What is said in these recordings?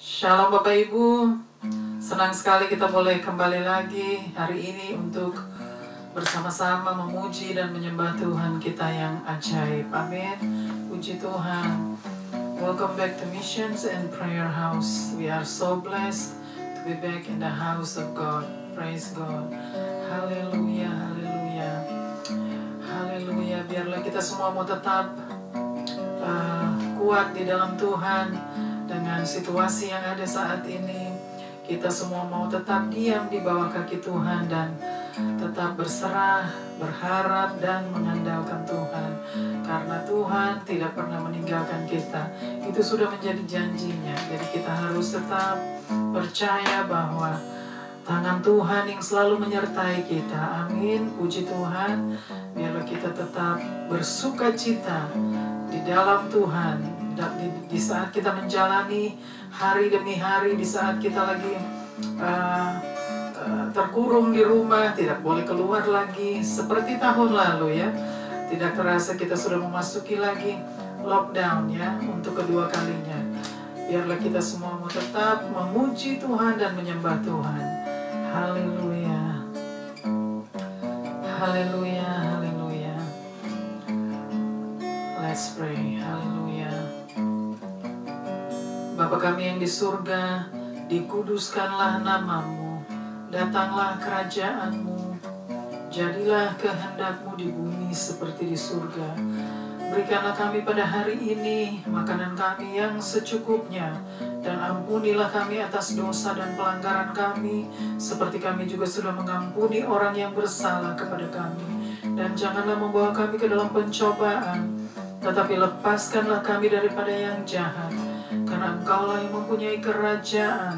Shalom Bapak Ibu, senang sekali kita boleh kembali lagi hari ini untuk bersama-sama memuji dan menyembah Tuhan kita yang ajaib. Amin. Puji Tuhan. Welcome back to Missions and Prayer House. We are so blessed to be back in the house of God. Praise God. Haleluya, haleluya. Haleluya. Biarlah kita semua mau tetap kuat di dalam Tuhan. Dengan situasi yang ada saat ini, kita semua mau tetap diam di bawah kaki Tuhan dan tetap berserah, berharap dan mengandalkan Tuhan. Karena Tuhan tidak pernah meninggalkan kita. Itu sudah menjadi janjinya. Jadi kita harus tetap percaya bahwa tangan Tuhan yang selalu menyertai kita. Amin. Puji Tuhan. Biarlah kita tetap bersuka cita di dalam Tuhan. Di saat kita menjalani hari demi hari, di saat kita lagi terkurung di rumah, tidak boleh keluar lagi seperti tahun lalu ya. Tidak terasa kita sudah memasuki lagi lockdown ya untuk kedua kalinya. Biarlah kita semua mau tetap memuji Tuhan dan menyembah Tuhan. Haleluya. Haleluya, haleluya. Let's pray. Haleluya. Bapa kami yang di surga, dikuduskanlah namamu, datanglah kerajaanmu, jadilah kehendak-mu di bumi seperti di surga. Berikanlah kami pada hari ini makanan kami yang secukupnya, dan ampunilah kami atas dosa dan pelanggaran kami, seperti kami juga sudah mengampuni orang yang bersalah kepada kami. Dan janganlah membawa kami ke dalam pencobaan, tetapi lepaskanlah kami daripada yang jahat. Karena Engkaulah yang mempunyai kerajaan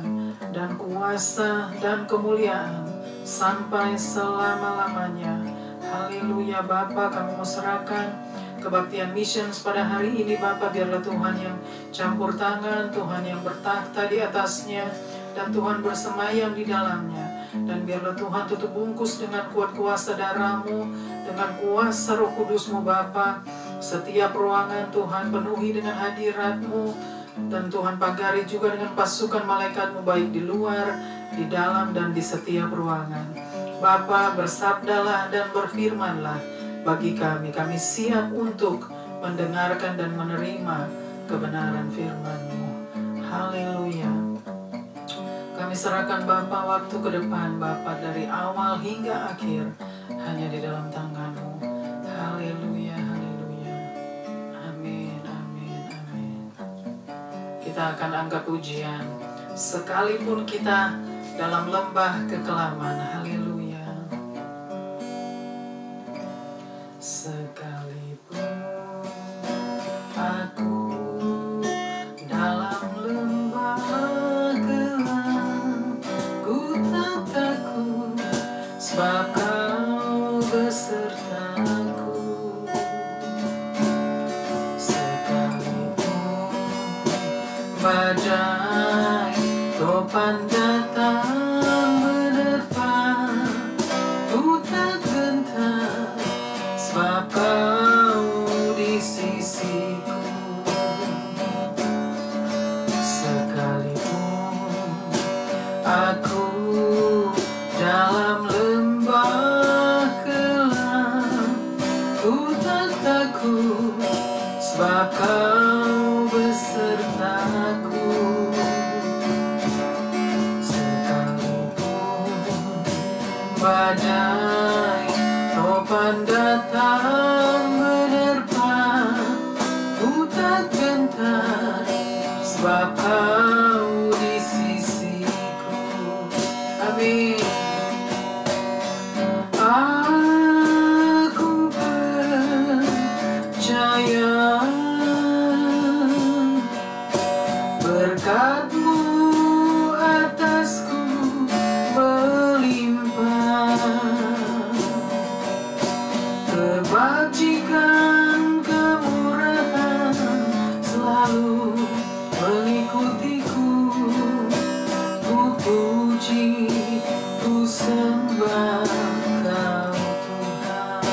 dan kuasa dan kemuliaan sampai selama-lamanya. Haleluya. Bapa, kami mau serahkan kebaktian missions pada hari ini. Bapa, biarlah Tuhan yang campur tangan, Tuhan yang bertakhta di atasnya, dan Tuhan bersemayam di dalamnya. Dan biarlah Tuhan tutup bungkus dengan kuat kuasa darah-Mu, dengan kuasa Roh Kudus-Mu Bapa. Setiap ruangan Tuhan penuhi dengan hadirat-Mu. Dan Tuhan pagari juga dengan pasukan malaikat-Mu, baik di luar, di dalam, dan di setiap ruangan. Bapa, bersabdalah dan berfirmanlah bagi kami. Kami siap untuk mendengarkan dan menerima kebenaran firman-Mu. Haleluya. Kami serahkan Bapa waktu ke depan, Bapa, dari awal hingga akhir, hanya di dalam tangan-Mu. Haleluya, haleluya. Amin, amin, amin. Kita akan angkat pujian, sekalipun kita dalam lembah kekelaman. Haleluya. Sekalipun aku dalam lembah gelap, ku tak takut, sebab Kau besertaku. Sekalipun badai topan datang menerpa, ku tak gentar, sebab Kau di sisiku. Sekalipun aku dalam lembah gelap, ku tak takut, sebab Kau besertaku. Sekalipun badai topan datang menerpa, ku tak gentar, sebab Kau di sisiku. Amin. Aku percaya berkat-Mu atasku melimpah, kebajikan kemurahan selalu mengikutiku. Ku puji, ku sembah Kau Tuhan.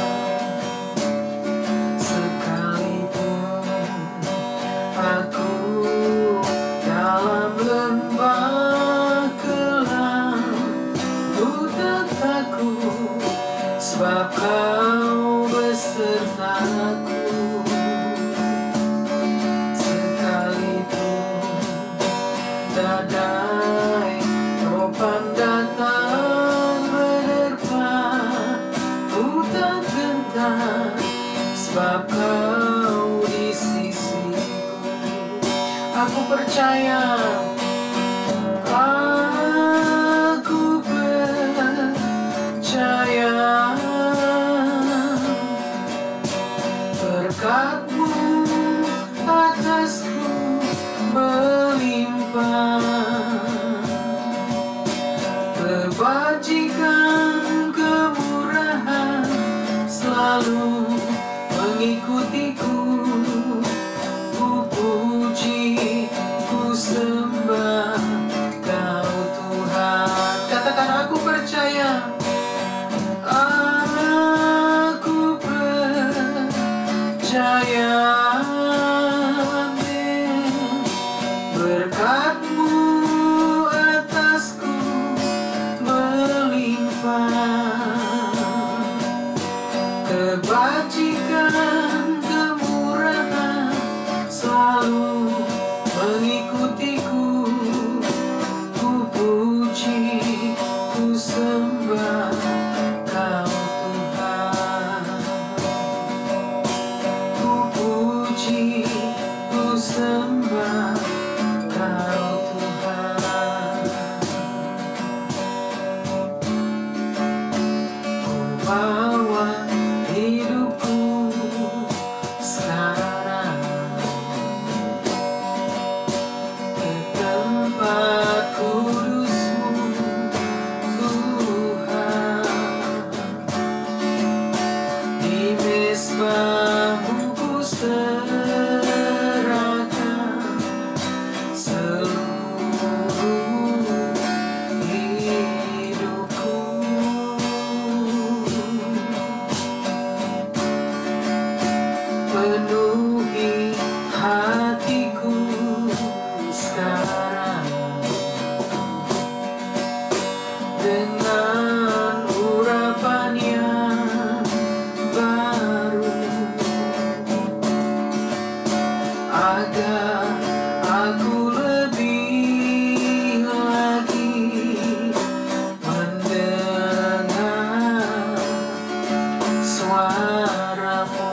Sekalipun aku dalam lembah percaya, aku percaya. Berkat-Mu atasku berlimpah, kebajikan kemurahan selalu mengikutiku. Ku puji, ku sembah Kau Tuhan. Katakan, aku percaya, aku percaya. Berkat-Mu atasku berlimpah, kebajikan kemurahan selalu mengikutiku. Ku puji, ku sembah Kau Tuhan. Ku puji, ku sembah Kau Tuhan. Ku bawa hidupku sekarang ke tempat kudus-Mu, Tuhan. Di mezbah-Mu ku serahkan seluruh hidupku. Penuhi hatiku sekarang dengan urapan yang baru, agar aku lebih lagi mendengar suara-Mu.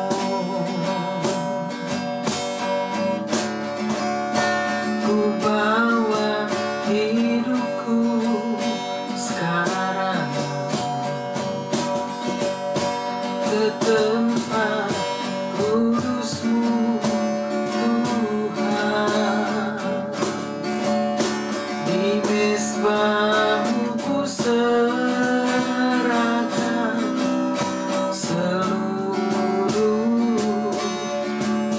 Ku bawa hidupku sekarang ke tempat kudus-Mu, Tuhan. Di mezbah-Mu ku serahkan seluruh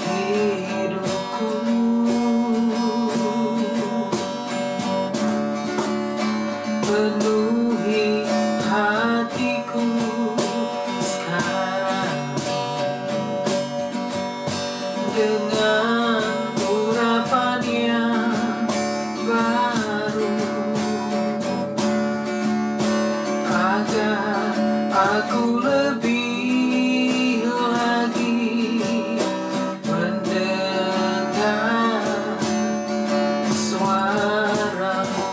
hidupku. Penuhi hatiku sekarang dengan urapan yang baru, agar aku lebih lagi mendengar suara-Mu.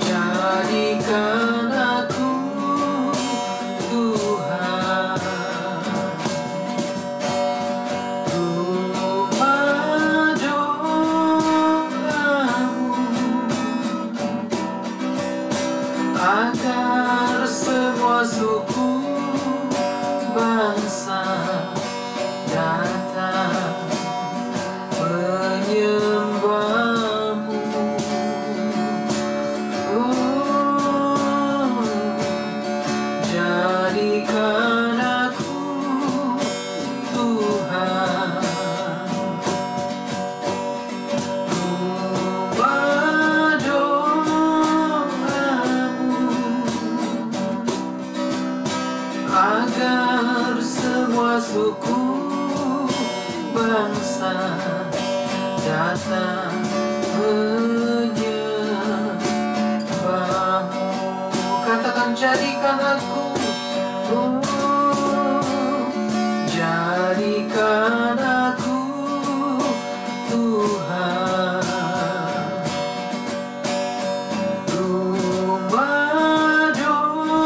Jadikan aku, Tuhan, rumah doa-Mu, agar semua suku bangsa datang menyembah-Mu. Jadikan aku, Tuhan, rumah doa-Mu, agar semua suku bangsa datang menyembah-Mu. Katakan, jadikan aku, jadikan aku, Tuhan, rumah doa-Mu,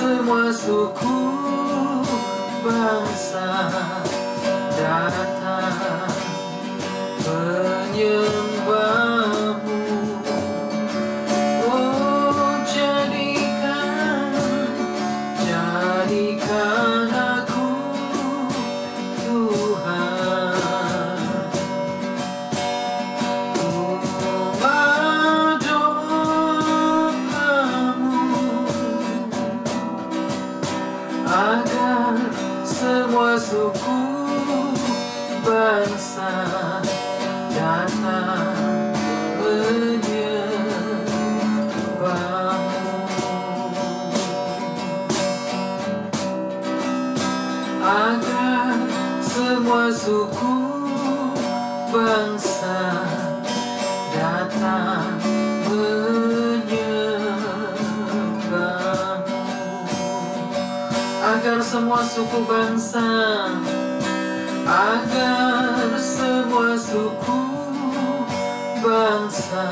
semua suku bangsa datang menyembahmu. Oh, jadikan aku Tuhan, umat doamu, agar semua suku bangsa datang menyembahmu. Agar semua suku bangsa datang menyembahmu. Agar semua suku bangsa, agar semua suku bangsa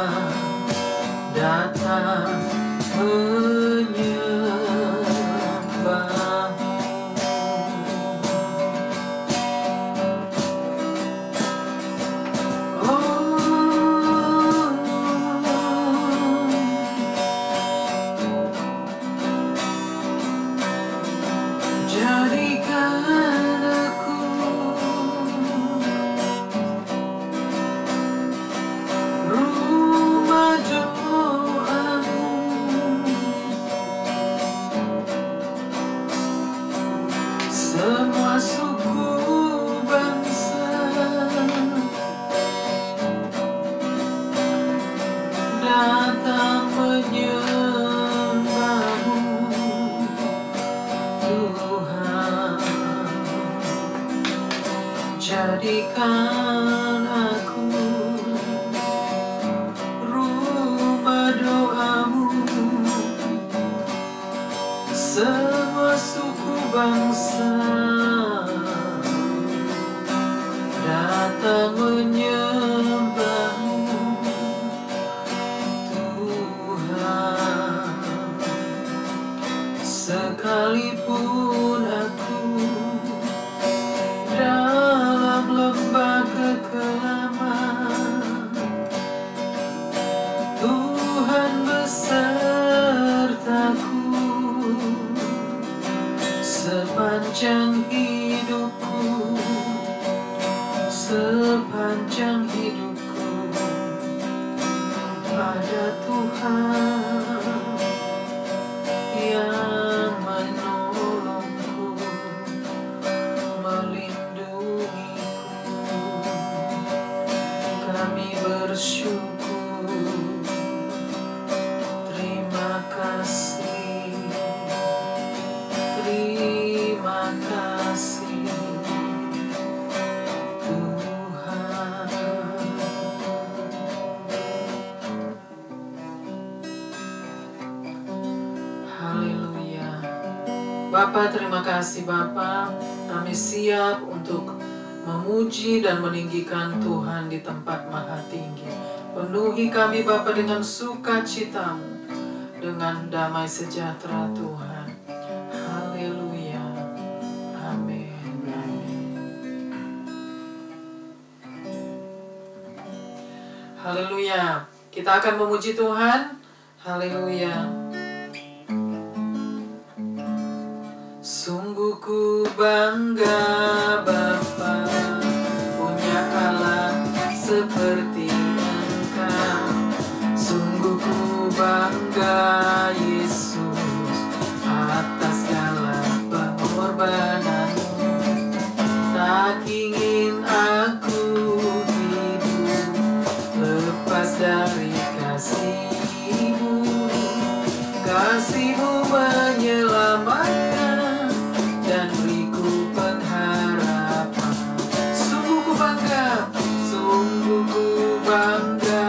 datang menyembahmu. Jadikan aku rumah doamu, semua suku bangsa datang menyembahmu Tuhan. Jadikan aku rumah doamu, semua suku bangsa datang menyembahmu Tuhan. Sekalipun aku dalam lembah kekelaman, Tuhan besertaku sepanjang hidupku, sepanjang hidupku. Ada Tuhan yang menolongku, melindungiku. Kami bersyukur, terima kasih, terima kasih Tuhan. Haleluya. Bapa, terima kasih Bapa, kami siap untuk memuji dan meninggikan Tuhan di tempat maha tinggi. Penuhi kami Bapa dengan sukacitamu, dengan damai sejahtera Tuhan. Haleluya. Amin. Amin. Haleluya. Kita akan memuji Tuhan. Haleluya. Sungguh ku bangga Bapa punya Allah seperti Engkau. Sungguh ku bangga Yesus atas segala pengorbananmu. Tak ingin aku hidup lepas dari kasih-Mu. Kasih-Mu menyelamatkan dan beriku pengharapan. Sungguh ku bangga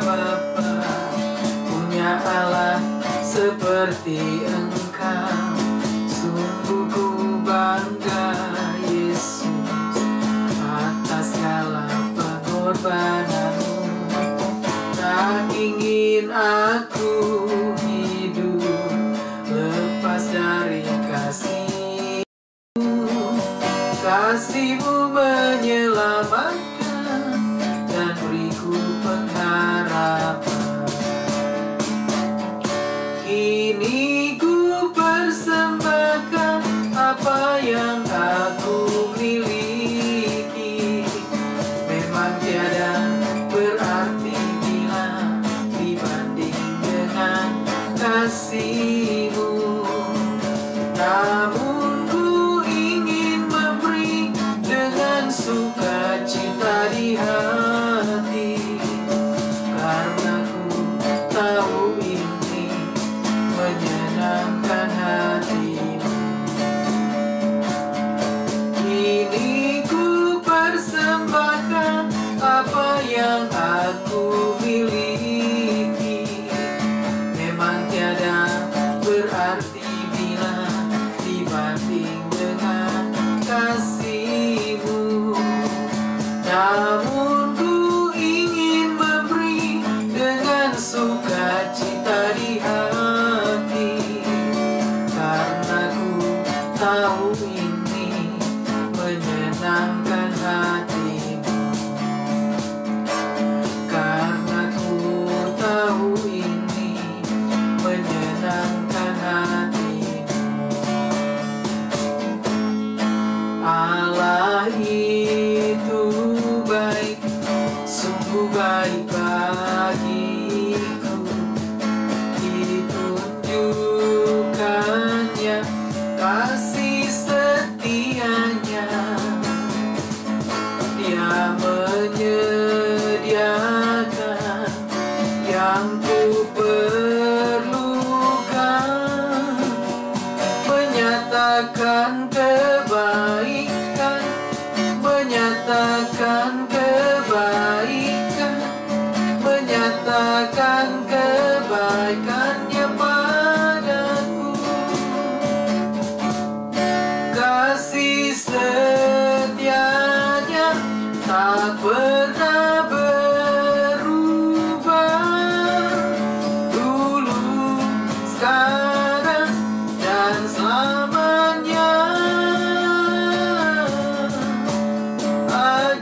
Bapa punya Allah seperti Engkau. Sungguh ku bangga Yesus atas segala pengorbananmu. Tak ingin aku hidup lepas dari kasih-Mu menyelamatkan dan beriku pengharapan. Kini ku persembahkan apa yang aku miliki. Memang tiada berarti bila dibanding dengan kasih-Mu. Namun ku ingin memberi dengan sukacita di hati, karena ku tahu ini menyenangkan hati-Mu. Kini ku persembahkan apa yang aku miliki. Memang tiada berarti bila dibanding dengan kasih-Mu. Namun ku ingin memberi dengan sukacita di hati, karena ku tahu ini menyenangkan hati-Mu. Karena ku tahu ini menyenangkan hati-Mu. Allah itu baik, sungguh baik bagiku. Ditunjukkannya kasih setianya. Dia menyediakan yang ku perlukan, menyatakan kebaikan, menyatakan kebaikan, menyatakan kebaikannya padaku. Kasih setianya tak pernah berubah, dulu, sekarang, dan selamanya.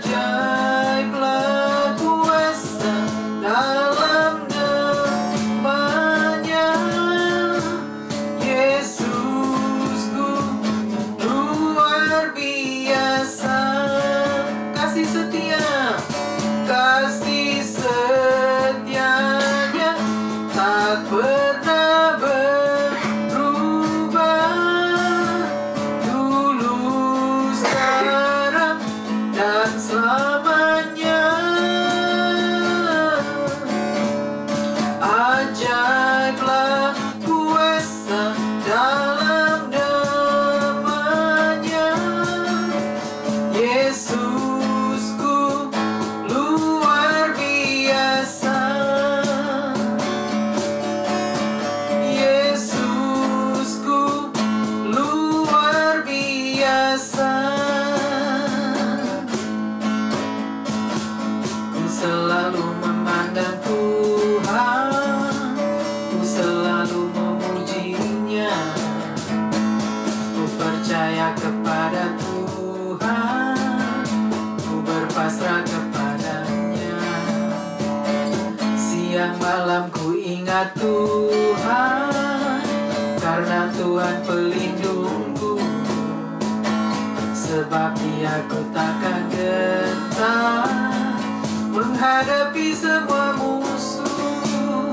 Ajaiblah kuasa dalam namanya. Yesusku luar biasa. Kasih setia, kasih setianya tak pernah berubah, dulu, sekarang, dan selamanya. Ajaiblah kuasa dalam namanya. Yesusku luar biasa. Yesusku luar biasa. Ku selalu memandang Tuhan, ku selalu memujinya. Ku percaya kepada Tuhan, ku berpasrah kepadanya. Siang malam ku ingat Tuhan, karena Tuhan pelindungku. Sebab Dia ku takkan gentar menghadapi semua musuh.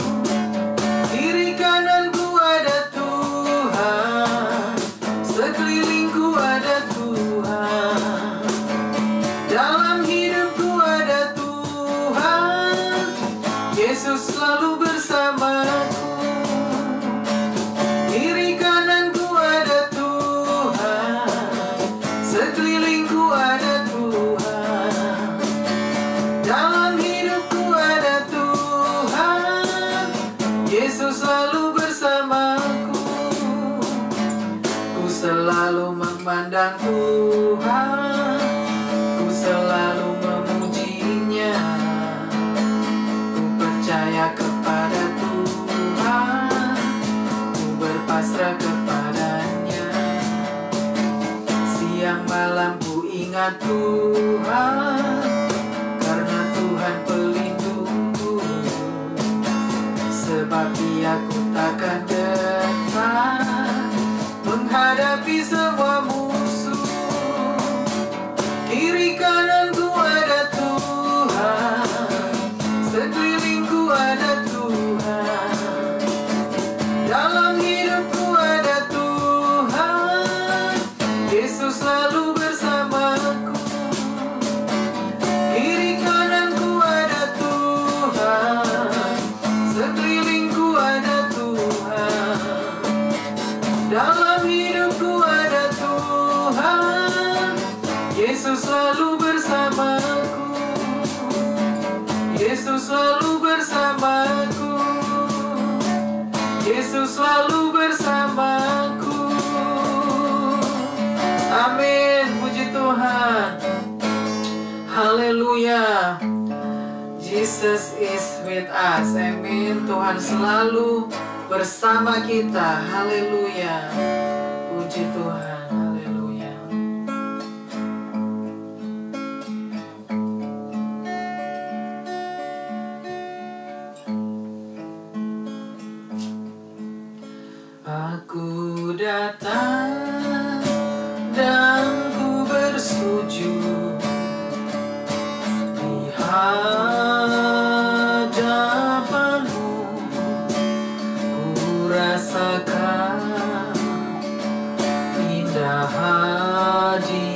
Kiri kananku ada Tuhan, sekelilingku ada Tuhan, dalam hidupku ada Tuhan. Yesus selalu bersamaku. Kiri kananku ada Tuhan, sekelilingku ada Tuhan, dalam hidupku ada Tuhan. Yesus selalu bersamaku. Ku selalu memandang Tuhan, ku selalu memujinya. Ku percaya kepada Tuhan, ku berpasrah kepadanya. Siang malam ku ingat Tuhan, karena Tuhan pelindungku. Sebab Dia ku takkan gentar menghadapi semua musuh. Kiri kananku ada Tuhan, sekelilingku ada Tuhan, dalam hidupku ada Tuhan. Yesus selalu bersamaku. Kiri kananku ada Tuhan, sekelilingku ada Tuhan, dalam hidupku ada Tuhan. Yesus selalu bersamaku. Yesus selalu bersamaku. Yesus selalu bersamaku. Amin. Puji Tuhan. Haleluya. Jesus is with us. Amin. Tuhan selalu bersama kita. Haleluya. Puji Tuhan. Haleluya. Aku datang dan ku bersujud di hadapan-Mu. Ku rasakan indah hadirat-Mu.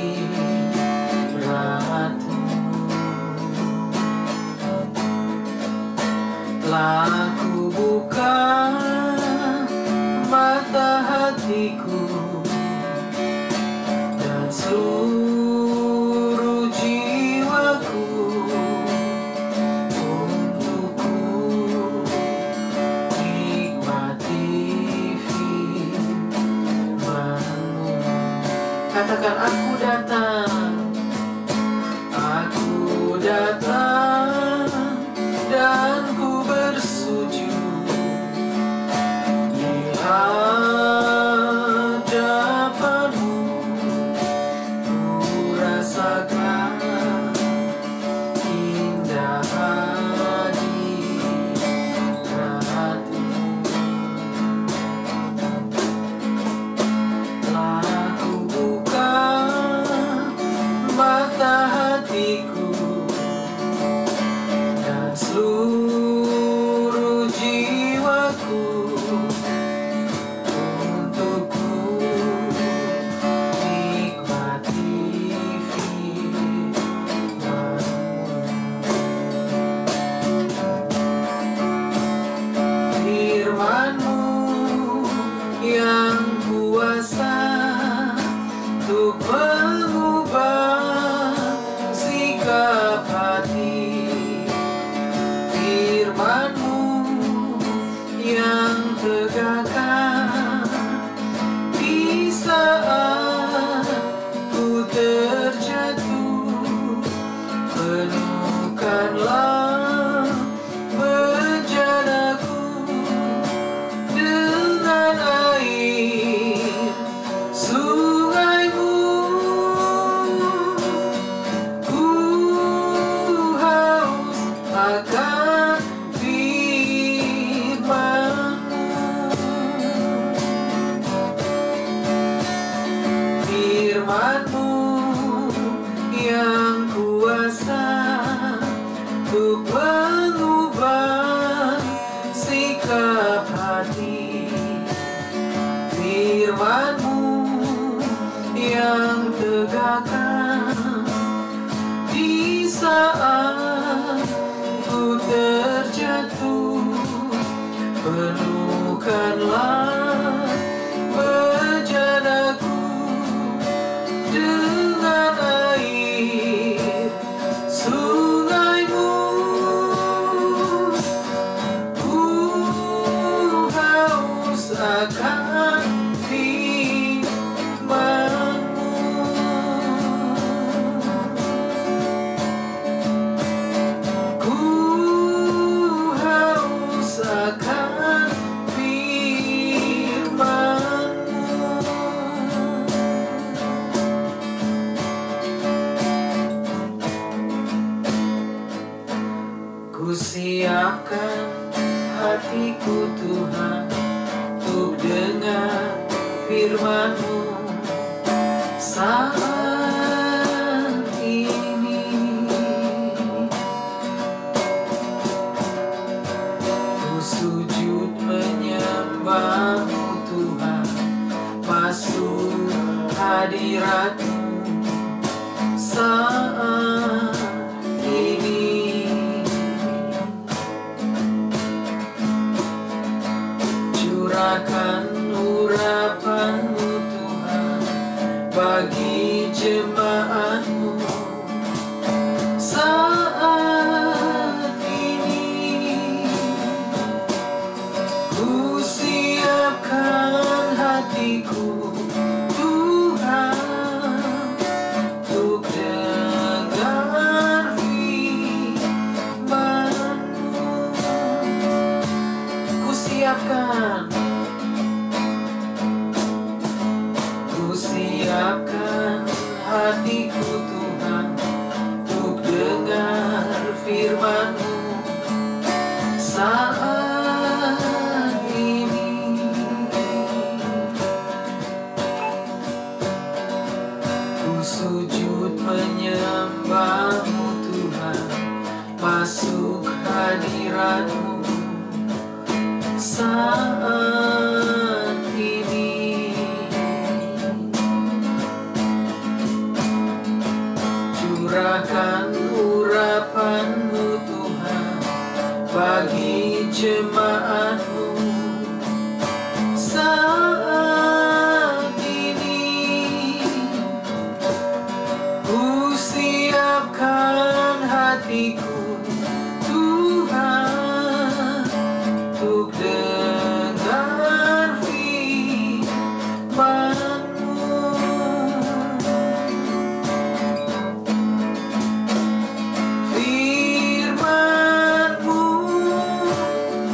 Telah ku buka mata hatiku dan seluruh jiwaku untuk ku nikmati firman-Mu. Katakan, aku datang, aku datang dan ku bersujud hadapan-Mu. Ku rasakan indah hadirat-Mu. Telah ku buka mata hatiku dan seluruh jiwaku untuk ku nikmati firman-Mu yang kuasa untuk mengubah sikap hati. Firman-Mu yang tegakkan di saat ku terjatuh. Penuhkanlah bejanaku dengan air sungai-Mu. Ku haus akan firman-Mu. Firman-Mu yang kuasa untuk mengubah sikap hati. Firman-Mu yang tegakkan di saat ku terjatuh. Penuhkanlah bejanaku firman-Mu saat ini. Ku sujud menyembah-Mu Tuhan, masuk hadirat-Mu saat ini. Curahkan urapan-Mu Tuhan bagi jemaat-Mu saat ini. Ku siapkan hatiku Tuhan untuk dengar firman-Mu. Ku siapkan hatiku Tuhan untuk dengar firman-Mu saat ini. Ku sujud menyembah-Mu Tuhan, masuk hadirat-Mu saat ini. Curahkan urapan-Mu Tuhan bagi jemaat-Mu saat ini. Ku siapkan hatiku Tuhan untuk dengar firman-Mu. Firman-Mu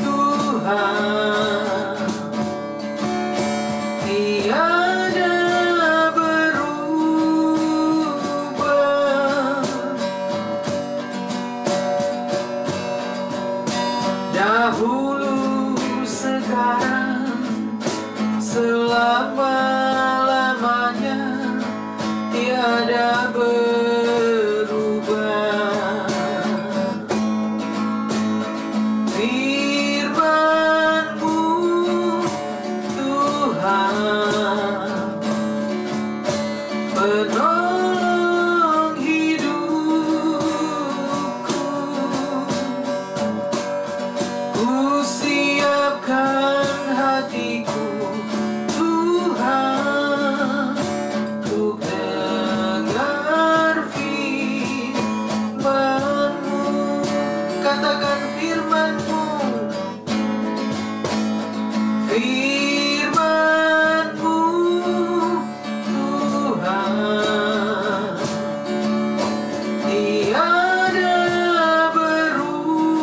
Tuhan tiada berubah, dahulu, sekarang, selama-lamanya tiada berubah. Firman-Mu Tuhan penolong hidupku. Ku siapkan hatiku Tuhan untuk dengar firman-Mu. Katakan firman-Mu, firman-Mu Tuhan tiada berubah.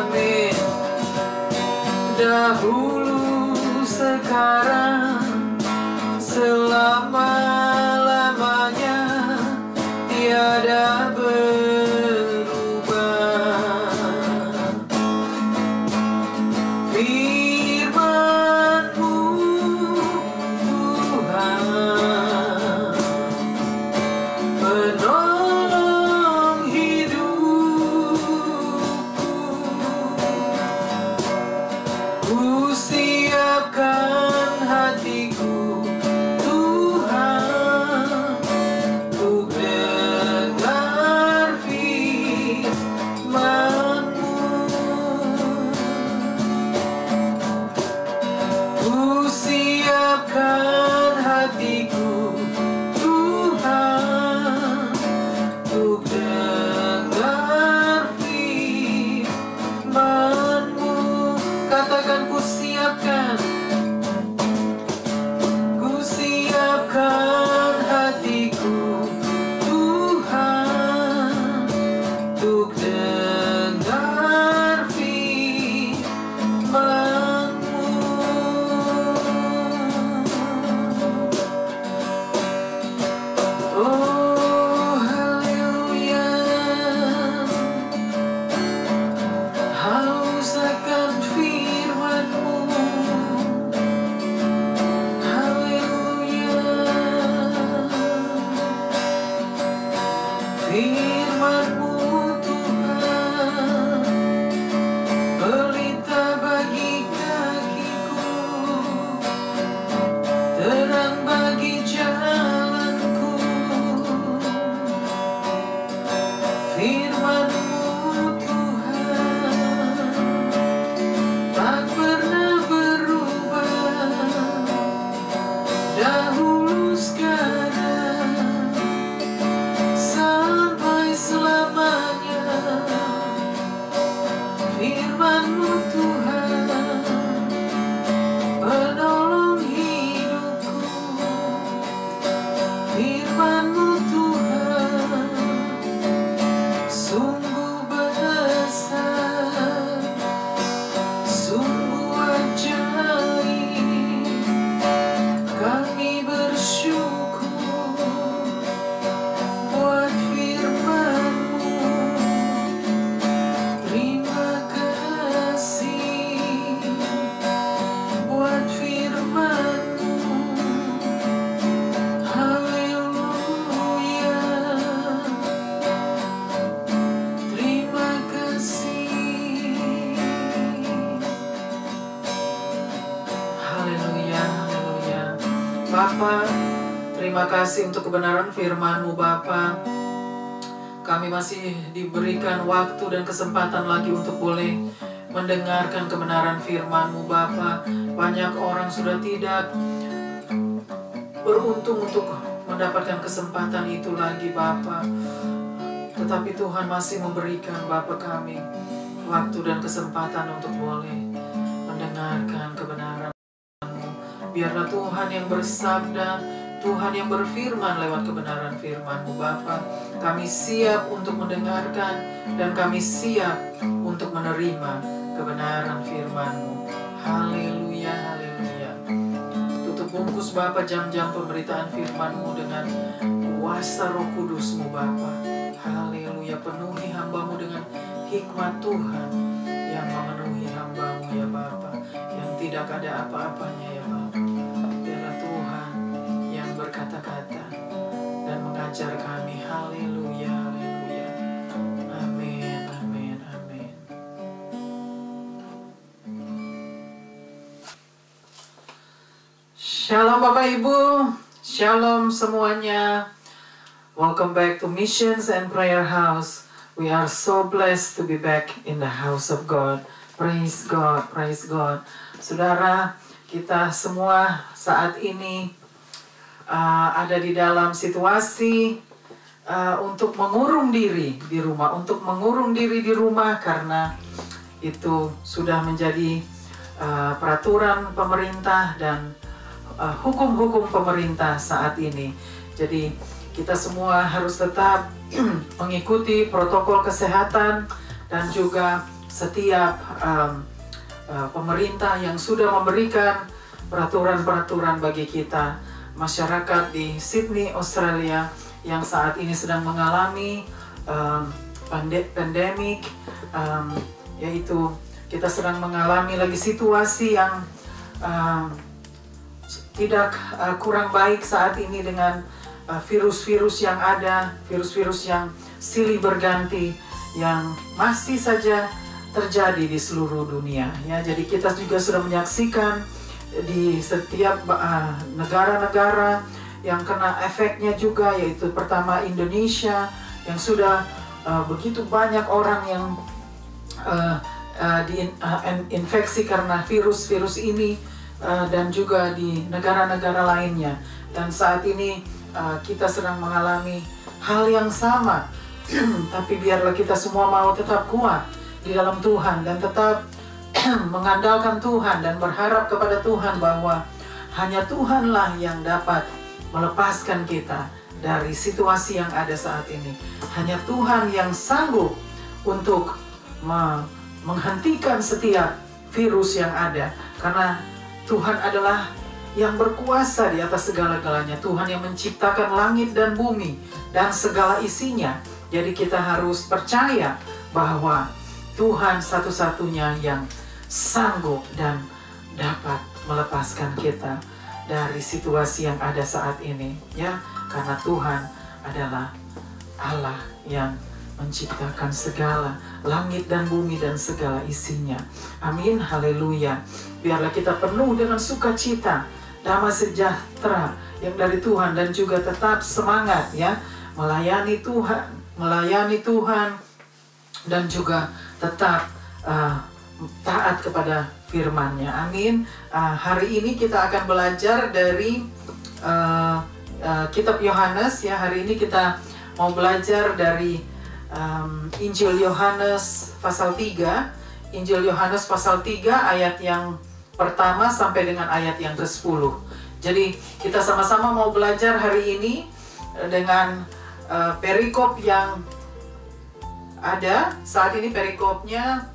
Amin. Dahulu, sekarang, selama-lamanya tiada berubah. Firman-Mu Tuhan penolong hidupku. Ku siapkan hatiku Tuhan untuk dengar firman-Mu. Ku siapkan hatiku Tuhan untuk dengar firman-Mu. Katakan ku siapkan Bapa, terima kasih untuk kebenaran firman-Mu Bapa. Kami masih diberikan waktu dan kesempatan lagi untuk boleh mendengarkan kebenaran firman-Mu Bapa. Banyak orang sudah tidak beruntung untuk mendapatkan kesempatan itu lagi Bapa. Tetapi Tuhan masih memberikan Bapa kami waktu dan kesempatan untuk boleh mendengarkan kebenaran-Mu. Biarlah Tuhan yang bersabda, Tuhan yang berfirman lewat kebenaran firman-Mu Bapa. Kami siap untuk mendengarkan dan kami siap untuk menerima kebenaran firman-Mu. Haleluya, haleluya. Tutup bungkus Bapa jam-jam pemberitaan firman-Mu dengan kuasa Roh Kudus-Mu Bapa. Haleluya, penuhi hamba-Mu dengan hikmat Tuhan yang memenuhi hamba-Mu ya Bapa, yang tidak ada apa-apanya ya Bapa. Biarlah Tuhan yang berkata-kata dan mengajar kami. Haleluya, haleluya. Amin, amin, amin. Shalom Bapak Ibu, shalom semuanya. Welcome back to Missions and Prayer House. We are so blessed to be back in the house of God. Praise God, praise God. Saudara, kita semua saat ini ada di dalam situasi untuk mengurung diri di rumah. Untuk mengurung diri di rumah karena itu sudah menjadi peraturan pemerintah dan hukum-hukum pemerintah saat ini. Jadi kita semua harus tetap mengikuti protokol kesehatan dan juga setiap pemerintah yang sudah memberikan peraturan-peraturan bagi kita. Masyarakat di Sydney, Australia yang saat ini sedang mengalami pandemik, yaitu kita sedang mengalami lagi situasi yang tidak kurang baik saat ini dengan virus-virus yang ada, virus-virus yang silih berganti yang masih saja terjadi di seluruh dunia ya. Jadi kita juga sudah menyaksikan di setiap negara-negara yang kena efeknya juga, yaitu pertama Indonesia yang sudah begitu banyak orang yang diinfeksi karena virus-virus ini, dan juga di negara-negara lainnya. Dan saat ini kita sedang mengalami hal yang sama. Tapi biarlah kita semua mau tetap kuat di dalam Tuhan dan tetap mengandalkan Tuhan dan berharap kepada Tuhan bahwa hanya Tuhanlah yang dapat melepaskan kita dari situasi yang ada saat ini. Hanya Tuhan yang sanggup untuk menghentikan setiap virus yang ada, karena Tuhan adalah yang berkuasa di atas segala-galanya. Tuhan yang menciptakan langit dan bumi dan segala isinya. Jadi kita harus percaya bahwa Tuhan satu-satunya yang sanggup dan dapat melepaskan kita dari situasi yang ada saat ini, ya. Karena Tuhan adalah Allah yang menciptakan segala langit dan bumi dan segala isinya. Amin, haleluya. Biarlah kita penuh dengan sukacita, damai sejahtera yang dari Tuhan, dan juga tetap semangat ya melayani Tuhan dan juga tetap taat kepada firman-Nya. Amin. Hari ini kita akan belajar dari kitab Yohanes ya. Hari ini kita mau belajar dari Injil Yohanes pasal 3. Injil Yohanes pasal 3 ayat yang pertama sampai dengan ayat yang ke-10. Jadi kita sama-sama mau belajar hari ini dengan perikop yang ada saat ini. Perikopnya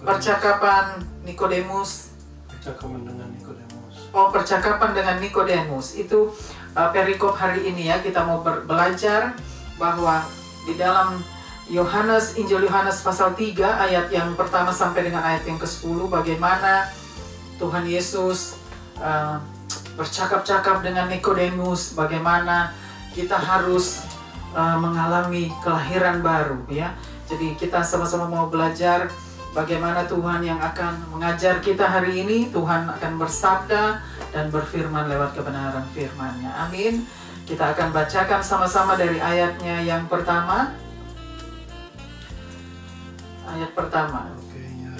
percakapan Nikodemus. Percakapan dengan Nikodemus. Itu perikop hari ini ya. Kita mau belajar bahwa di dalam Yohanes, Injil Yohanes pasal 3 ayat yang pertama sampai dengan ayat yang ke-10, bagaimana Tuhan Yesus bercakap-cakap dengan Nikodemus, bagaimana kita harus mengalami kelahiran baru ya. Jadi kita sama-sama mau belajar bagaimana Tuhan yang akan mengajar kita hari ini. Tuhan akan bersabda dan berfirman lewat kebenaran firman-Nya. Amin. Kita akan bacakan sama-sama dari ayatnya yang pertama. Ayat pertama. Oke, ya.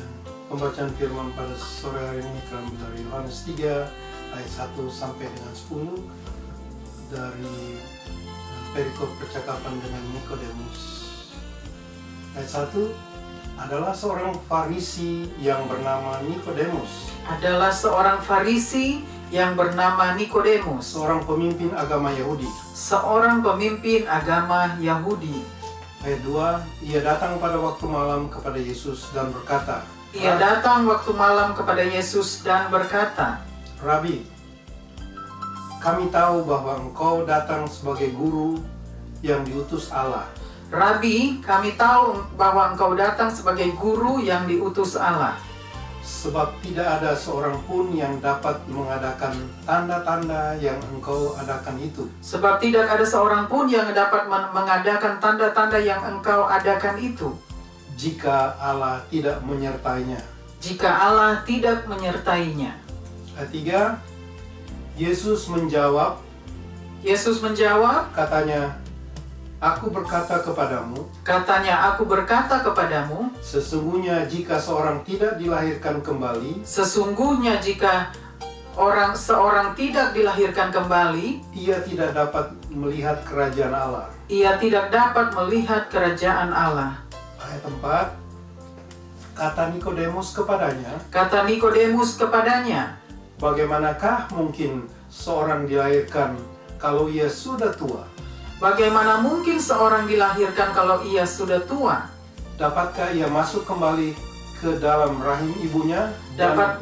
Pembacaan firman pada sore hari ini terambil dari Yohanes 3 ayat 1 sampai dengan 10 dari perikop percakapan dengan Nikodemus. Ayat 1, adalah seorang Farisi yang bernama Nikodemus. Adalah seorang Farisi yang bernama Nikodemus, Seorang pemimpin agama Yahudi. seorang pemimpin agama Yahudi. Ayat 2, ia datang pada waktu malam kepada Yesus dan berkata, Ia datang waktu malam kepada Yesus dan berkata, Rabi, kami tahu bahwa engkau datang sebagai guru yang diutus Allah. Rabi, kami tahu bahwa engkau datang sebagai guru yang diutus Allah. Sebab tidak ada seorang pun yang dapat mengadakan tanda-tanda yang engkau adakan itu, Sebab tidak ada seorang pun yang dapat mengadakan tanda-tanda yang engkau adakan itu, jika Allah tidak menyertainya. jika Allah tidak menyertainya. Ayat 3, Yesus menjawab, katanya, Aku berkata kepadamu, Aku berkata kepadamu, sesungguhnya jika seorang tidak dilahirkan kembali, sesungguhnya jika seorang tidak dilahirkan kembali, ia tidak dapat melihat kerajaan Allah. ia tidak dapat melihat kerajaan Allah. Ayat 4, kata Nikodemus kepadanya, bagaimanakah mungkin seorang dilahirkan kalau ia sudah tua? Bagaimana mungkin seorang dilahirkan kalau ia sudah tua? Dapatkah ia masuk kembali ke dalam rahim ibunya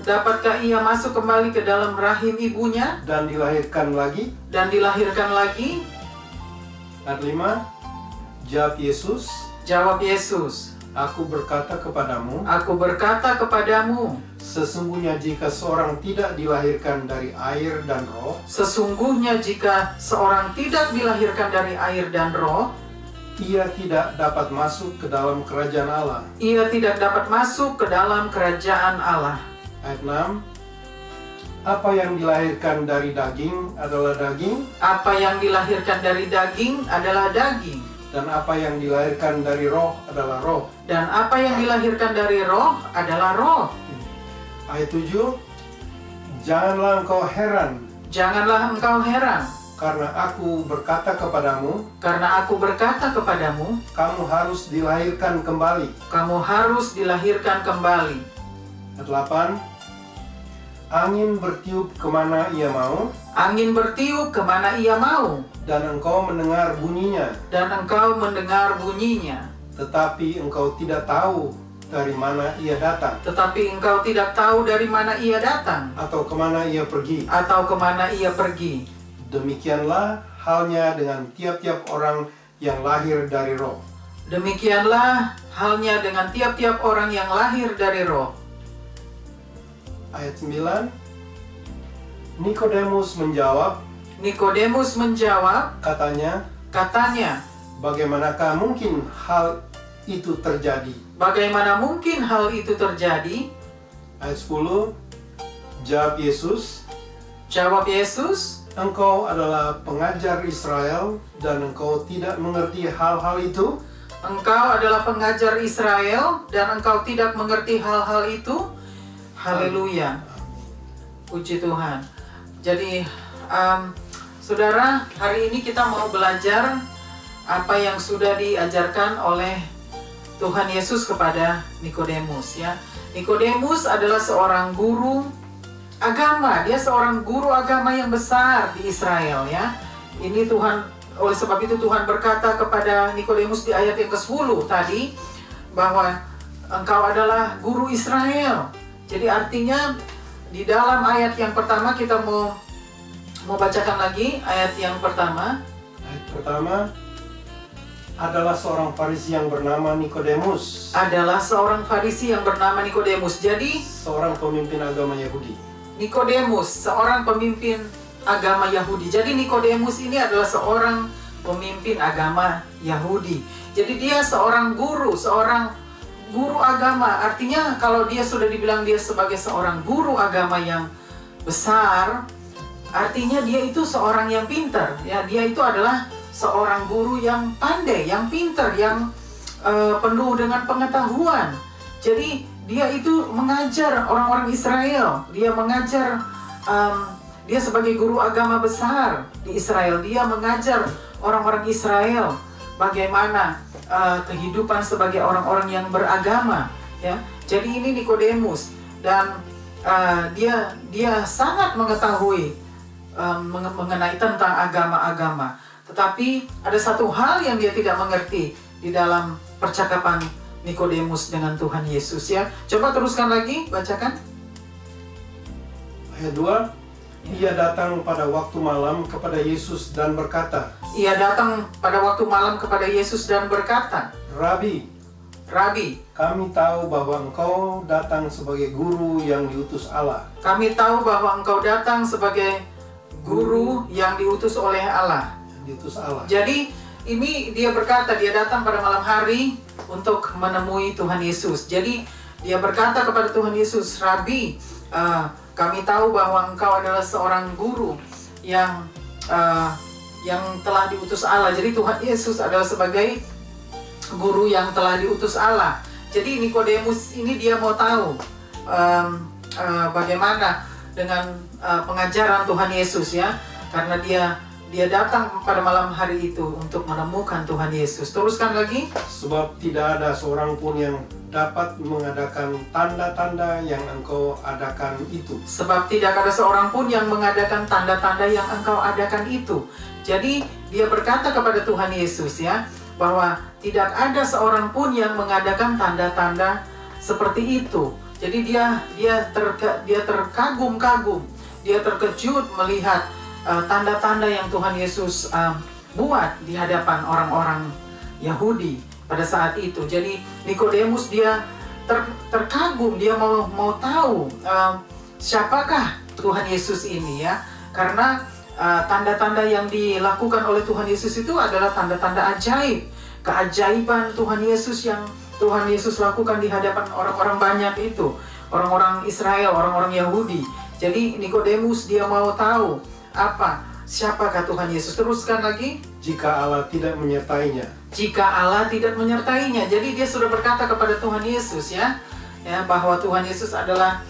Dapatkah ia masuk kembali ke dalam rahim ibunya dan dilahirkan lagi? Ayat 5, jawab Yesus, Aku berkata kepadamu, sesungguhnya jika seorang tidak dilahirkan dari air dan roh, ia tidak dapat masuk ke dalam kerajaan Allah. Ayat 6, apa yang dilahirkan dari daging adalah daging, dan apa yang dilahirkan dari roh adalah roh. Ayat 7, janganlah engkau heran, karena aku berkata kepadamu, kamu harus dilahirkan kembali. Ayat 8, angin bertiup kemana ia mau, dan engkau mendengar bunyinya, tetapi engkau tidak tahu dari mana ia datang, atau kemana ia pergi. Demikianlah halnya dengan tiap-tiap orang yang lahir dari roh. Ayat 9, Nikodemus menjawab, katanya, bagaimanakah mungkin hal itu terjadi? Ayat 10, jawab Yesus, engkau adalah pengajar Israel dan engkau tidak mengerti hal-hal itu? Haleluya. Puji Tuhan. Jadi, saudara, hari ini kita mau belajar apa yang sudah diajarkan oleh Tuhan Yesus kepada Nikodemus, ya. Nikodemus adalah seorang guru agama. Dia seorang guru agama yang besar di Israel, ya. Ini oleh sebab itu Tuhan berkata kepada Nikodemus di ayat yang ke-10 tadi bahwa engkau adalah guru Israel. Jadi artinya di dalam ayat yang pertama kita mau bacakan lagi ayat yang pertama. Ayat pertama, adalah seorang Farisi yang bernama Nikodemus. Jadi seorang pemimpin agama Yahudi. Nikodemus, seorang pemimpin agama Yahudi. Jadi Nikodemus ini adalah seorang pemimpin agama Yahudi. Jadi dia seorang guru guru agama. Artinya kalau dia sudah dibilang dia sebagai seorang guru agama yang besar, artinya dia itu seorang yang pintar. Ya, dia itu adalah seorang guru yang pandai, yang pintar, yang penuh dengan pengetahuan. Jadi dia itu mengajar orang-orang Israel. Dia mengajar, dia sebagai guru agama besar di Israel. Dia mengajar orang-orang Israel bagaimana kehidupan sebagai orang-orang yang beragama. Ya, jadi ini Nikodemus, dan dia sangat mengetahui mengenai tentang agama-agama. Tetapi ada satu hal yang dia tidak mengerti di dalam percakapan Nikodemus dengan Tuhan Yesus, ya. Coba teruskan lagi, bacakan. Ayat 2. Ia datang pada waktu malam kepada Yesus dan berkata. Ia datang pada waktu malam kepada Yesus dan berkata, Rabi, kami tahu bahwa engkau datang sebagai guru yang diutus Allah. Kami tahu bahwa engkau datang sebagai guru yang diutus oleh Allah. Diutus Allah. Jadi ini dia berkata, dia datang pada malam hari untuk menemui Tuhan Yesus. Jadi dia berkata kepada Tuhan Yesus, Rabi, kami tahu bahwa engkau adalah seorang guru yang telah diutus Allah. Jadi Tuhan Yesus adalah sebagai guru yang telah diutus Allah. Jadi Nikodemus ini dia mau tahu bagaimana dengan pengajaran Tuhan Yesus, ya, karena dia datang pada malam hari itu untuk menemukan Tuhan Yesus. Teruskan lagi. Sebab tidak ada seorang pun yang dapat mengadakan tanda-tanda yang engkau adakan itu. Sebab tidak ada seorang pun yang mengadakan tanda-tanda yang engkau adakan itu. Jadi dia berkata kepada Tuhan Yesus, ya, bahwa tidak ada seorang pun yang mengadakan tanda-tanda seperti itu. Jadi dia terkagum-kagum, dia terkejut melihat tanda-tanda yang Tuhan Yesus buat di hadapan orang-orang Yahudi pada saat itu. Jadi Nikodemus dia terkagum, dia mau tahu siapakah Tuhan Yesus ini, ya, karena tanda-tanda yang dilakukan oleh Tuhan Yesus itu adalah tanda-tanda ajaib, keajaiban Tuhan Yesus yang Tuhan Yesus lakukan di hadapan orang-orang banyak itu, orang-orang Israel, orang-orang Yahudi. Jadi Nikodemus dia mau tahu siapakah Tuhan Yesus. Teruskan lagi. Jika Allah tidak menyertainya. Jika Allah tidak menyertainya. Jadi dia sudah berkata kepada Tuhan Yesus, ya bahwa Tuhan Yesus adalah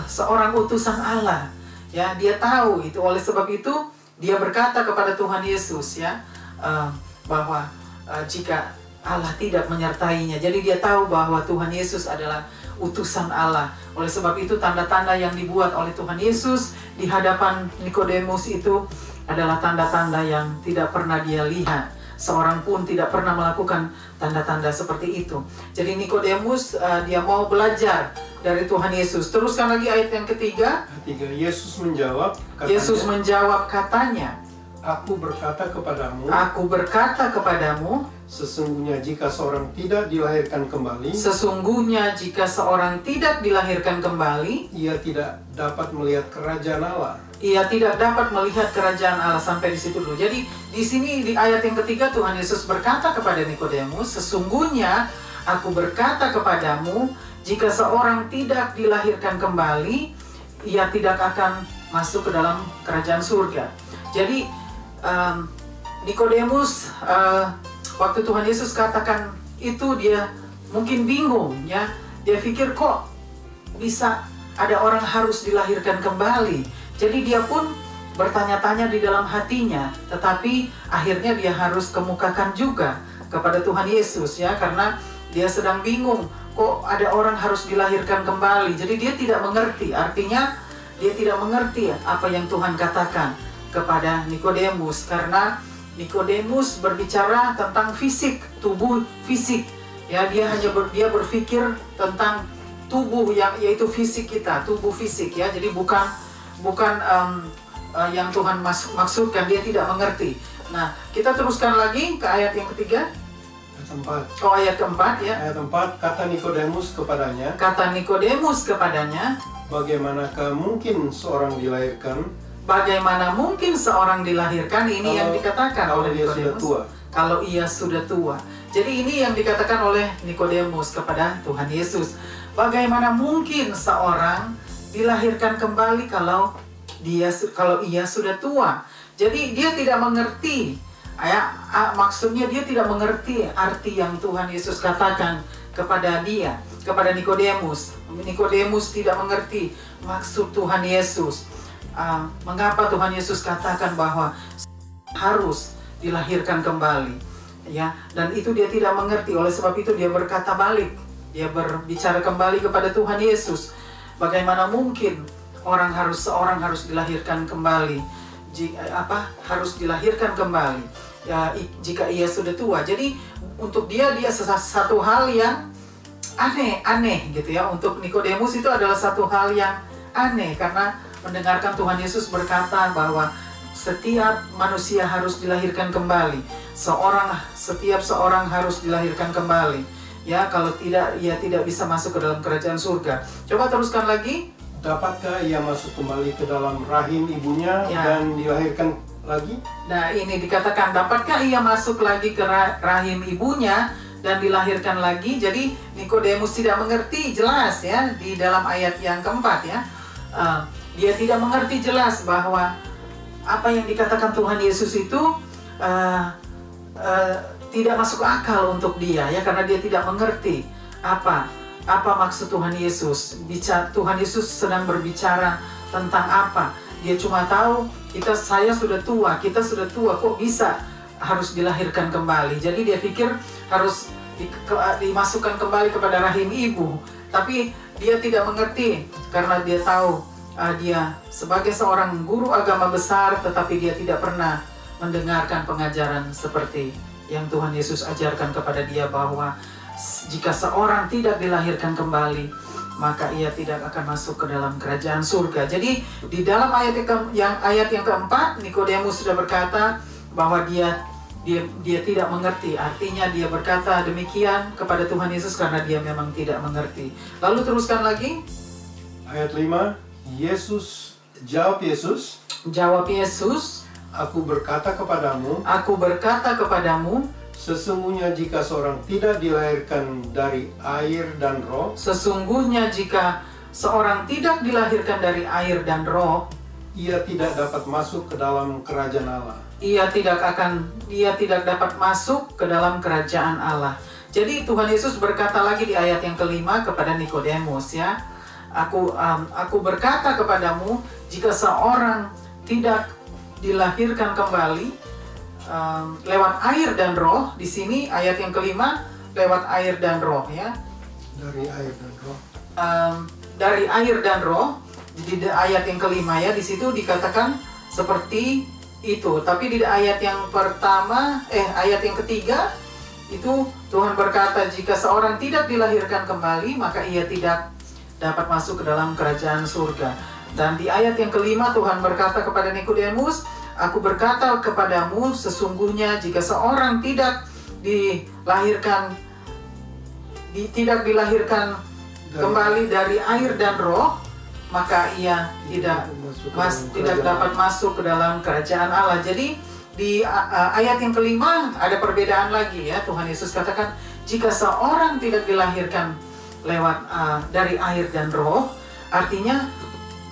seorang utusan Allah. Ya, dia tahu itu. Oleh sebab itu dia berkata kepada Tuhan Yesus, ya, bahwa jika Allah tidak menyertainya. Jadi dia tahu bahwa Tuhan Yesus adalah utusan Allah. Oleh sebab itu tanda-tanda yang dibuat oleh Tuhan Yesus di hadapan Nikodemus itu adalah tanda-tanda yang tidak pernah dia lihat. Seorang pun tidak pernah melakukan tanda-tanda seperti itu. Jadi Nikodemus dia mau belajar dari Tuhan Yesus. Teruskan lagi ayat yang ketiga. Yesus menjawab katanya, Yesus menjawab katanya, Aku berkata kepadamu, sesungguhnya jika seorang tidak dilahirkan kembali, ia tidak dapat melihat kerajaan Allah. Ia tidak dapat melihat kerajaan Allah. Sampai di situ dulu. Jadi di sini di ayat yang ketiga Tuhan Yesus berkata kepada Nikodemus, sesungguhnya aku berkata kepadamu, jika seorang tidak dilahirkan kembali, ia tidak akan masuk ke dalam kerajaan surga. Jadi Nikodemus waktu Tuhan Yesus katakan itu dia mungkin bingung, ya. Dia pikir kok bisa ada orang harus dilahirkan kembali. Jadi dia pun bertanya-tanya di dalam hatinya, tetapi akhirnya dia harus kemukakan juga kepada Tuhan Yesus, ya, karena dia sedang bingung kok ada orang harus dilahirkan kembali. Jadi dia tidak mengerti, artinya dia tidak mengerti apa yang Tuhan katakan kepada Nikodemus, karena Nikodemus berbicara tentang fisik, tubuh fisik, ya. Dia berpikir tentang tubuh yaitu fisik kita, tubuh fisik, ya. Jadi bukan yang Tuhan maksudkan. Dia tidak mengerti. Nah, kita teruskan lagi ke ayat yang ketiga. Ayat keempat, ya. Ayat 4, kata Nikodemus kepadanya, bagaimanakah mungkin seorang dilahirkan? Bagaimana mungkin seorang dilahirkan? Ini yang dikatakan oleh Nikodemus. kalau ia sudah tua. Jadi ini yang dikatakan oleh Nikodemus kepada Tuhan Yesus. Bagaimana mungkin seorang dilahirkan kembali kalau ia sudah tua? Jadi dia tidak mengerti. Maksudnya dia tidak mengerti arti yang Tuhan Yesus katakan kepada Nikodemus. Nikodemus tidak mengerti maksud Tuhan Yesus. Mengapa Tuhan Yesus katakan bahwa harus dilahirkan kembali, ya? Dan itu dia tidak mengerti. Oleh sebab itu dia berkata balik. Dia berbicara kembali kepada Tuhan Yesus. Bagaimana mungkin seorang harus dilahirkan kembali? Harus dilahirkan kembali ya, jika ia sudah tua. Jadi untuk dia satu hal yang aneh gitu ya. Untuk Nikodemus itu adalah satu hal yang aneh, karena mendengarkan Tuhan Yesus berkata bahwa setiap manusia harus dilahirkan kembali. Setiap seorang harus dilahirkan kembali. Ya, kalau tidak, ia tidak bisa masuk ke dalam kerajaan surga. Coba teruskan lagi. Dapatkah ia masuk kembali ke dalam rahim ibunya dan dilahirkan lagi? Nah, ini dikatakan, dapatkah ia masuk lagi ke rahim ibunya dan dilahirkan lagi? Jadi Nikodemus tidak mengerti jelas ya di dalam ayat yang keempat ya. Dia tidak mengerti jelas bahwa apa yang dikatakan Tuhan Yesus itu tidak masuk akal untuk dia ya, karena dia tidak mengerti apa maksud Tuhan Yesus. Tuhan Yesus sedang berbicara tentang apa? Dia cuma tahu kita sudah tua, kok bisa harus dilahirkan kembali. Jadi dia pikir harus dimasukkan kembali kepada rahim ibu. Tapi dia tidak mengerti karena dia tahu dia sebagai seorang guru agama besar, tetapi dia tidak pernah mendengarkan pengajaran seperti yang Tuhan Yesus ajarkan kepada dia, bahwa jika seorang tidak dilahirkan kembali, maka ia tidak akan masuk ke dalam kerajaan surga. Jadi di dalam ayat yang keempat, Nikodemus sudah berkata bahwa dia tidak mengerti. Artinya dia berkata demikian kepada Tuhan Yesus karena dia memang tidak mengerti. Lalu teruskan lagi. Ayat 5, Jawab Yesus, Aku berkata kepadamu, sesungguhnya jika seorang tidak dilahirkan dari air dan roh. Sesungguhnya jika seorang tidak dilahirkan dari air dan roh, ia tidak dapat masuk ke dalam kerajaan Allah. Ia tidak dapat masuk ke dalam kerajaan Allah. Jadi Tuhan Yesus berkata lagi di ayat yang kelima kepada Nikodemus ya. Aku berkata kepadamu, jika seorang tidak dilahirkan kembali lewat air dan roh. Di sini ayat yang kelima lewat air dan roh ya. Dari air dan roh. Dari air dan roh. Di ayat yang kelima ya, di situ dikatakan seperti itu. Tapi di ayat yang ayat yang ketiga itu Tuhan berkata, jika seorang tidak dilahirkan kembali, maka ia tidak dapat masuk ke dalam kerajaan surga. Dan di ayat yang kelima Tuhan berkata kepada Nikodemus, Aku berkata kepadamu, sesungguhnya jika seorang tidak dilahirkan kembali dari air dan roh, maka ia tidak dapat masuk ke dalam kerajaan Allah. Jadi di ayat yang kelima ada perbedaan lagi ya. Tuhan Yesus katakan, jika seorang tidak dilahirkan lewat dari air dan roh, artinya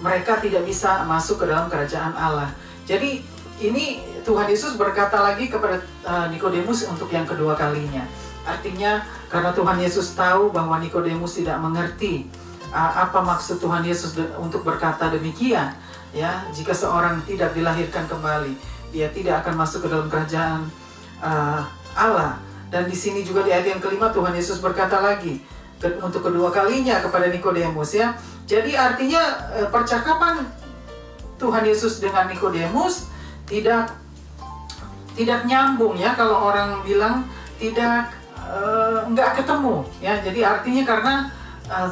mereka tidak bisa masuk ke dalam kerajaan Allah. Jadi ini Tuhan Yesus berkata lagi kepada Nikodemus untuk yang kedua kalinya. Artinya karena Tuhan Yesus tahu bahwa Nikodemus tidak mengerti apa maksud Tuhan Yesus untuk berkata demikian ya. Jika seorang tidak dilahirkan kembali, dia tidak akan masuk ke dalam kerajaan Allah. Dan di sini juga di ayat yang kelima Tuhan Yesus berkata lagi untuk kedua kalinya kepada Nikodemus ya. Jadi artinya percakapan Tuhan Yesus dengan Nikodemus tidak nyambung ya. Kalau orang bilang nggak ketemu ya. Jadi artinya karena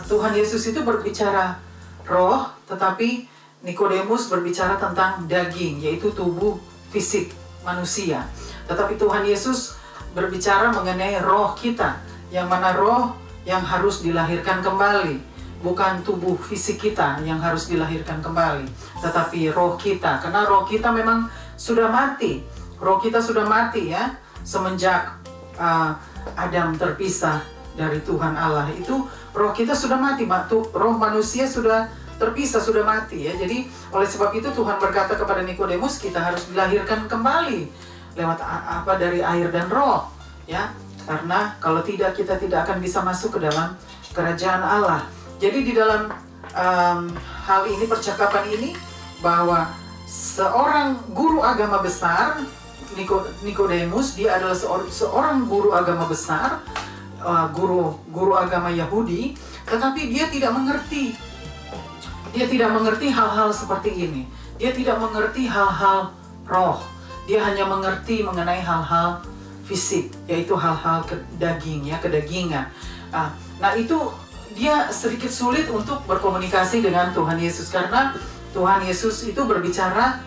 Tuhan Yesus itu berbicara roh, tetapi Nikodemus berbicara tentang daging, yaitu tubuh fisik manusia. Tetapi Tuhan Yesus berbicara mengenai roh kita, yang mana roh yang harus dilahirkan kembali, bukan tubuh fisik kita yang harus dilahirkan kembali, tetapi roh kita. Karena roh kita memang sudah mati. Roh kita sudah mati ya. semenjak Adam terpisah dari Tuhan Allah, itu roh kita sudah mati, roh manusia sudah terpisah, sudah mati ya. Jadi oleh sebab itu Tuhan berkata kepada Nikodemus, kita harus dilahirkan kembali lewat dari air dan roh ya. Karena kalau tidak, kita tidak akan bisa masuk ke dalam kerajaan Allah. Jadi di dalam hal ini, percakapan ini, bahwa seorang guru agama besar, Nikodemus, dia adalah seorang guru agama besar, guru agama Yahudi, tetapi dia tidak mengerti. Dia tidak mengerti hal-hal seperti ini. Dia tidak mengerti hal-hal roh. Dia hanya mengerti mengenai hal-hal fisik, yaitu hal-hal kedagingan. Nah itu dia sedikit sulit untuk berkomunikasi dengan Tuhan Yesus, karena Tuhan Yesus itu berbicara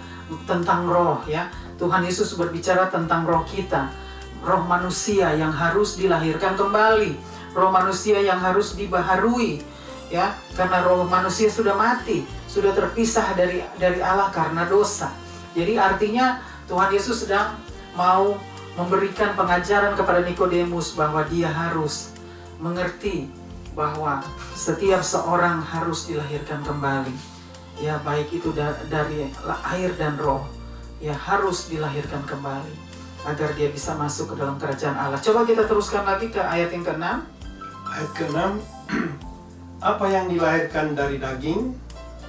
tentang roh ya. Tuhan Yesus berbicara tentang roh kita, roh manusia yang harus dilahirkan kembali, roh manusia yang harus dibaharui ya, karena roh manusia sudah mati, sudah terpisah dari Allah karena dosa. Jadi artinya Tuhan Yesus sedang mau memberikan pengajaran kepada Nikodemus bahwa dia harus mengerti bahwa setiap seorang harus dilahirkan kembali ya, baik itu dari air dan roh ya, harus dilahirkan kembali agar dia bisa masuk ke dalam kerajaan Allah. Coba kita teruskan lagi ke ayat yang ke-6. Ayat ke-6, apa yang dilahirkan dari daging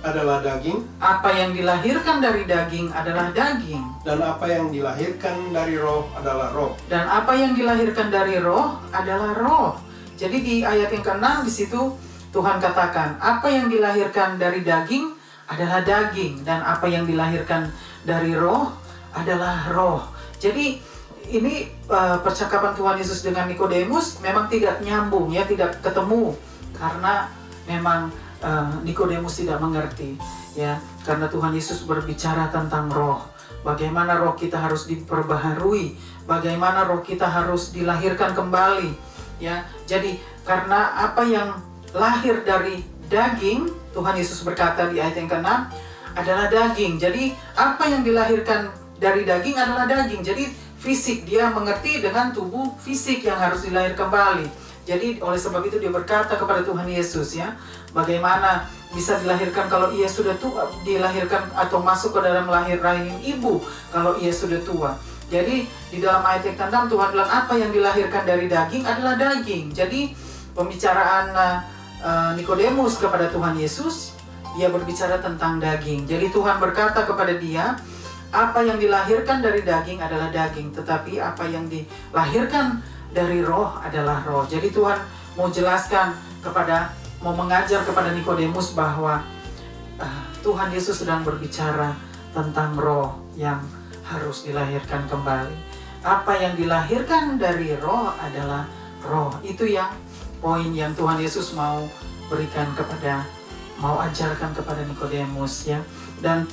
adalah daging, apa yang dilahirkan dari daging adalah daging, dan apa yang dilahirkan dari roh adalah roh. Dan apa yang dilahirkan dari roh adalah roh. Jadi di ayat yang ke-6 di situ Tuhan katakan, apa yang dilahirkan dari daging adalah daging, dan apa yang dilahirkan dari roh adalah roh. Jadi ini percakapan Tuhan Yesus dengan Nikodemus memang tidak nyambung ya, tidak ketemu, karena memang Nikodemus tidak mengerti ya, karena Tuhan Yesus berbicara tentang roh, bagaimana roh kita harus diperbaharui, bagaimana roh kita harus dilahirkan kembali ya. Jadi karena apa yang lahir dari daging, Tuhan Yesus berkata di ayat yang ke-6 adalah daging. Jadi apa yang dilahirkan dari daging adalah daging. Jadi fisik, dia mengerti dengan tubuh fisik yang harus dilahirkan kembali. Jadi oleh sebab itu dia berkata kepada Tuhan Yesus ya, bagaimana bisa dilahirkan kalau ia sudah tua, dilahirkan atau masuk ke dalam rahim ibu kalau ia sudah tua. Jadi di dalam ayat yang ke-6 Tuhan bilang apa yang dilahirkan dari daging adalah daging. Jadi pembicaraan Nikodemus kepada Tuhan Yesus, dia berbicara tentang daging. Jadi Tuhan berkata kepada dia, apa yang dilahirkan dari daging adalah daging, tetapi apa yang dilahirkan dari roh adalah roh. Jadi Tuhan mau jelaskan mau mengajar kepada Nikodemus bahwa Tuhan Yesus sedang berbicara tentang roh yang harus dilahirkan kembali. Apa yang dilahirkan dari roh adalah roh. Itu yang poin yang Tuhan Yesus mau ajarkan kepada Nikodemus ya. Dan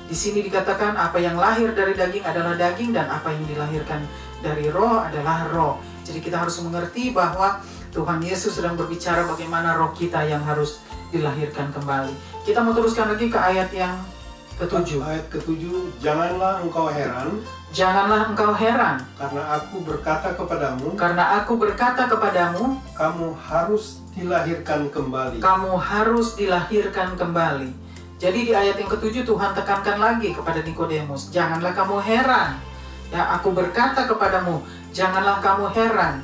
di sini dikatakan apa yang lahir dari daging adalah daging, dan apa yang dilahirkan dari roh adalah roh. Jadi kita harus mengerti bahwa Tuhan Yesus sedang berbicara bagaimana roh kita yang harus dilahirkan kembali. Kita mau teruskan lagi ke ayat yang ke-7. Ayat ke-7, janganlah engkau heran. Janganlah engkau heran. Karena aku berkata kepadamu. Karena aku berkata kepadamu. Kamu harus dilahirkan kembali. Kamu harus dilahirkan kembali. Jadi di ayat yang ke-7 Tuhan tekankan lagi kepada Nikodemus, janganlah kamu heran. Ya, aku berkata kepadamu, janganlah kamu heran,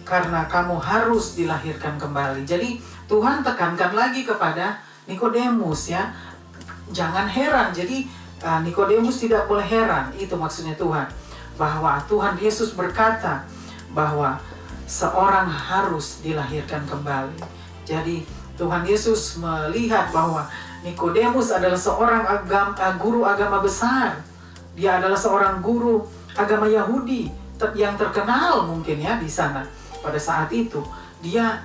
karena kamu harus dilahirkan kembali. Jadi Tuhan tekankan lagi kepada Nikodemus ya, jangan heran. Jadi Nikodemus tidak boleh heran. Itu maksudnya Tuhan, bahwa Tuhan Yesus berkata bahwa seorang harus dilahirkan kembali. Jadi Tuhan Yesus melihat bahwa Nikodemus adalah seorang guru agama besar. Dia adalah seorang guru agama Yahudi yang terkenal mungkin ya di sana. Pada saat itu dia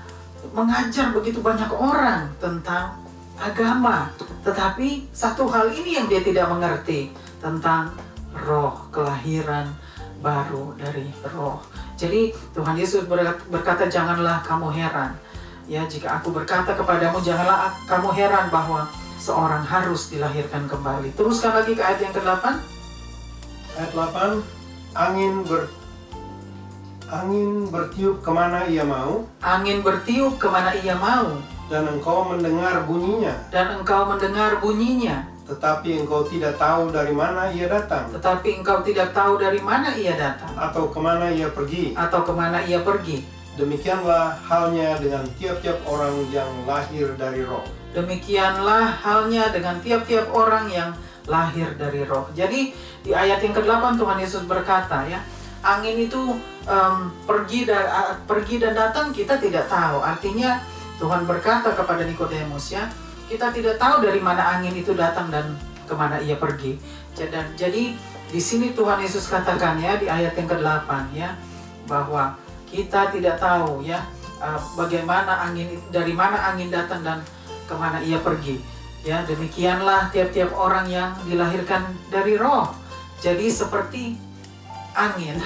mengajar begitu banyak orang tentang agama, tetapi satu hal ini yang dia tidak mengerti, tentang roh, kelahiran baru dari roh. Jadi Tuhan Yesus berkata, janganlah kamu heran ya, jika aku berkata kepadamu, janganlah kamu heran bahwa seorang harus dilahirkan kembali. Teruskan lagi ke ayat yang ke-8. Ayat 8, angin Angin bertiup kemana ia mau, Angin bertiup kemana ia mau, dan engkau mendengar bunyinya, dan engkau mendengar bunyinya, tetapi engkau tidak tahu dari mana ia datang, tetapi engkau tidak tahu dari mana ia datang, atau kemana ia pergi. atau kemana ia pergi. Demikianlah halnya dengan tiap-tiap orang yang lahir dari roh. Demikianlah halnya dengan tiap-tiap orang yang lahir dari roh. Jadi di ayat yang ke-8 Tuhan Yesus berkata, ya, angin itu pergi dan datang kita tidak tahu. Artinya Tuhan berkata kepada Nikodemus, ya, kita tidak tahu dari mana angin itu datang dan kemana ia pergi. Jadi di sini Tuhan Yesus katakan, ya, di ayat yang ke-8, ya, bahwa kita tidak tahu, ya, bagaimana dari mana angin datang dan kemana ia pergi. Ya, demikianlah tiap-tiap orang yang dilahirkan dari roh. Jadi seperti angin,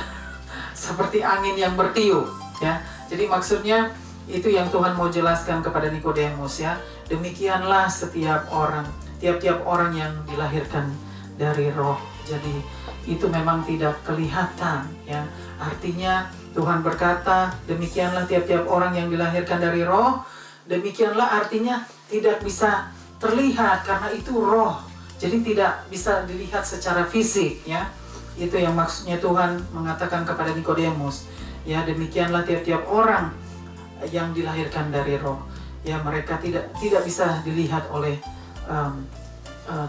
seperti angin yang bertiup, ya. Jadi maksudnya itu yang Tuhan mau jelaskan kepada Nikodemus, ya. Demikianlah tiap-tiap orang yang dilahirkan dari roh. Jadi itu memang tidak kelihatan, ya. Artinya Tuhan berkata, demikianlah tiap-tiap orang yang dilahirkan dari roh. Demikianlah artinya tidak bisa terlihat karena itu roh. Jadi tidak bisa dilihat secara fisik, ya. Itu yang maksudnya Tuhan mengatakan kepada Nikodemus. Ya, demikianlah tiap-tiap orang yang dilahirkan dari roh. Ya, mereka tidak bisa dilihat oleh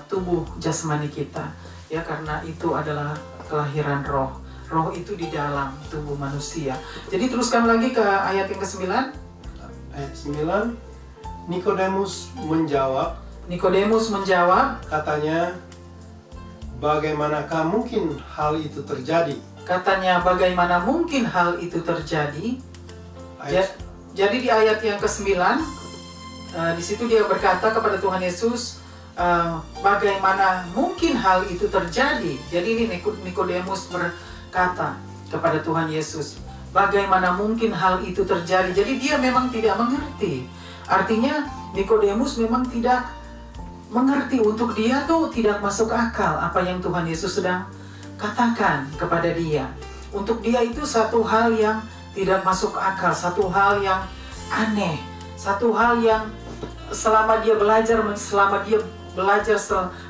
tubuh jasmani kita. Ya, karena itu adalah kelahiran roh. Roh itu di dalam tubuh manusia. Jadi teruskan lagi ke ayat yang ke-9. Ayat 9, Nikodemus menjawab, katanya, bagaimanakah mungkin hal itu terjadi? Katanya, bagaimana mungkin hal itu terjadi? Jadi di ayat yang ke-9, di situ dia berkata kepada Tuhan Yesus, bagaimana mungkin hal itu terjadi? Jadi ini Nikodemus berkata kepada Tuhan Yesus, bagaimana mungkin hal itu terjadi? Jadi dia memang tidak mengerti. Artinya Nikodemus memang tidak mengerti. Untuk dia tuh tidak masuk akal apa yang Tuhan Yesus sedang katakan kepada dia. Untuk dia itu satu hal yang tidak masuk akal, satu hal yang aneh, satu hal yang selama dia belajar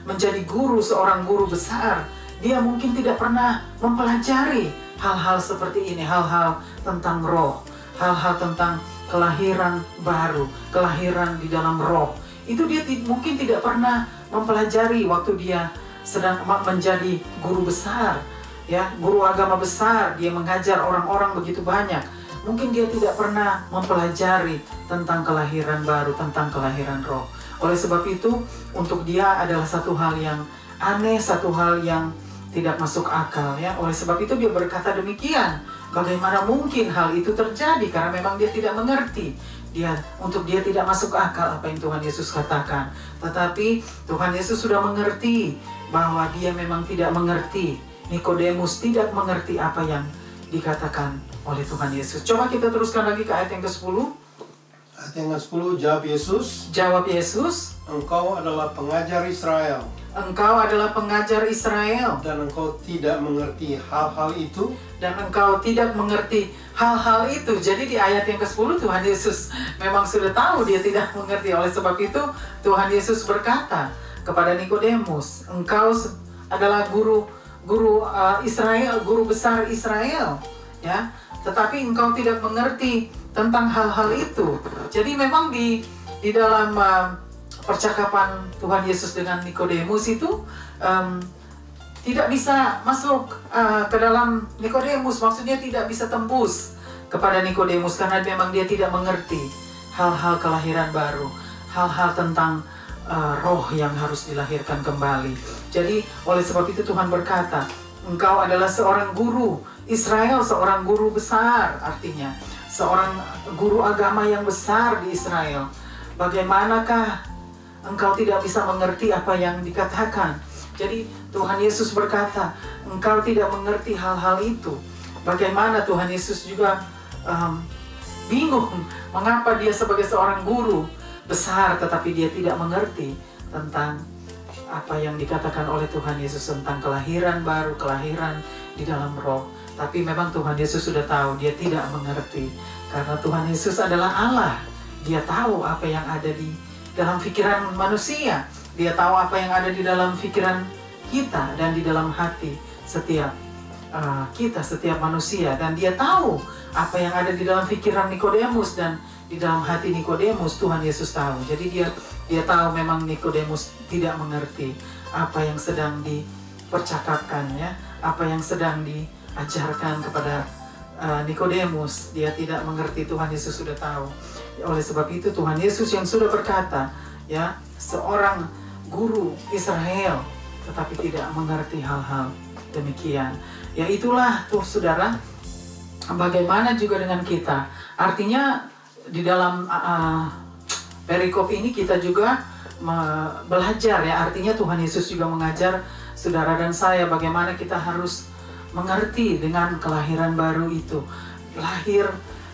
menjadi guru, seorang guru besar, dia mungkin tidak pernah mempelajari hal-hal seperti ini, hal-hal tentang roh, hal-hal tentang kelahiran baru, kelahiran di dalam roh. Itu dia mungkin tidak pernah mempelajari waktu dia sedang menjadi guru besar, ya, guru agama besar, dia mengajar orang-orang begitu banyak. Mungkin dia tidak pernah mempelajari tentang kelahiran baru, tentang kelahiran roh. Oleh sebab itu, untuk dia adalah satu hal yang aneh, satu hal yang tidak masuk akal, ya. Oleh sebab itu dia berkata demikian. Bagaimana mungkin hal itu terjadi? Karena memang dia tidak mengerti. Untuk dia tidak masuk akal apa yang Tuhan Yesus katakan. Tetapi Tuhan Yesus sudah mengerti bahwa dia memang tidak mengerti. Nikodemus tidak mengerti apa yang dikatakan oleh Tuhan Yesus. Coba kita teruskan lagi ke ayat yang ke-10. Ayat yang ke-10, jawab Yesus, engkau adalah pengajar Israel. Engkau adalah pengajar Israel. Dan engkau tidak mengerti hal-hal itu. Jadi di ayat yang ke-10 Tuhan Yesus memang sudah tahu dia tidak mengerti. Oleh sebab itu Tuhan Yesus berkata kepada Nikodemus, engkau adalah guru Israel, guru besar Israel, ya. Tetapi engkau tidak mengerti tentang hal-hal itu. Jadi memang di dalam percakapan Tuhan Yesus dengan Nikodemus itu tidak bisa masuk ke dalam Nikodemus, maksudnya tidak bisa tembus kepada Nikodemus karena memang dia tidak mengerti hal-hal kelahiran baru, hal-hal tentang roh yang harus dilahirkan kembali. Jadi oleh sebab itu Tuhan berkata, engkau adalah seorang guru Israel, seorang guru besar, artinya seorang guru agama yang besar di Israel. Bagaimanakah engkau tidak bisa mengerti apa yang dikatakan? Jadi Tuhan Yesus berkata, engkau tidak mengerti hal-hal itu. Bagaimana Tuhan Yesus juga bingung mengapa dia sebagai seorang guru besar tetapi dia tidak mengerti tentang apa yang dikatakan oleh Tuhan Yesus tentang kelahiran baru, kelahiran di dalam roh. Tapi memang Tuhan Yesus sudah tahu, dia tidak mengerti. Karena Tuhan Yesus adalah Allah. Dia tahu apa yang ada di dalam pikiran manusia. Dia tahu apa yang ada di dalam pikiran kita dan di dalam hati setiap setiap manusia. Dan dia tahu apa yang ada di dalam pikiran Nikodemus dan di dalam hati Nikodemus. Tuhan Yesus tahu. Jadi dia tahu memang Nikodemus tidak mengerti apa yang sedang dipercakapkan, ya, apa yang sedang diajarkan kepada Nikodemus. Dia tidak mengerti, Tuhan Yesus sudah tahu. Oleh sebab itu Tuhan Yesus yang sudah berkata, ya, seorang guru Israel tetapi tidak mengerti hal-hal demikian. Ya, itulah tuh saudara, bagaimana juga dengan kita. Artinya di dalam perikop ini kita juga belajar, ya. Artinya Tuhan Yesus juga mengajar saudara dan saya bagaimana kita harus mengerti dengan kelahiran baru itu. Lahir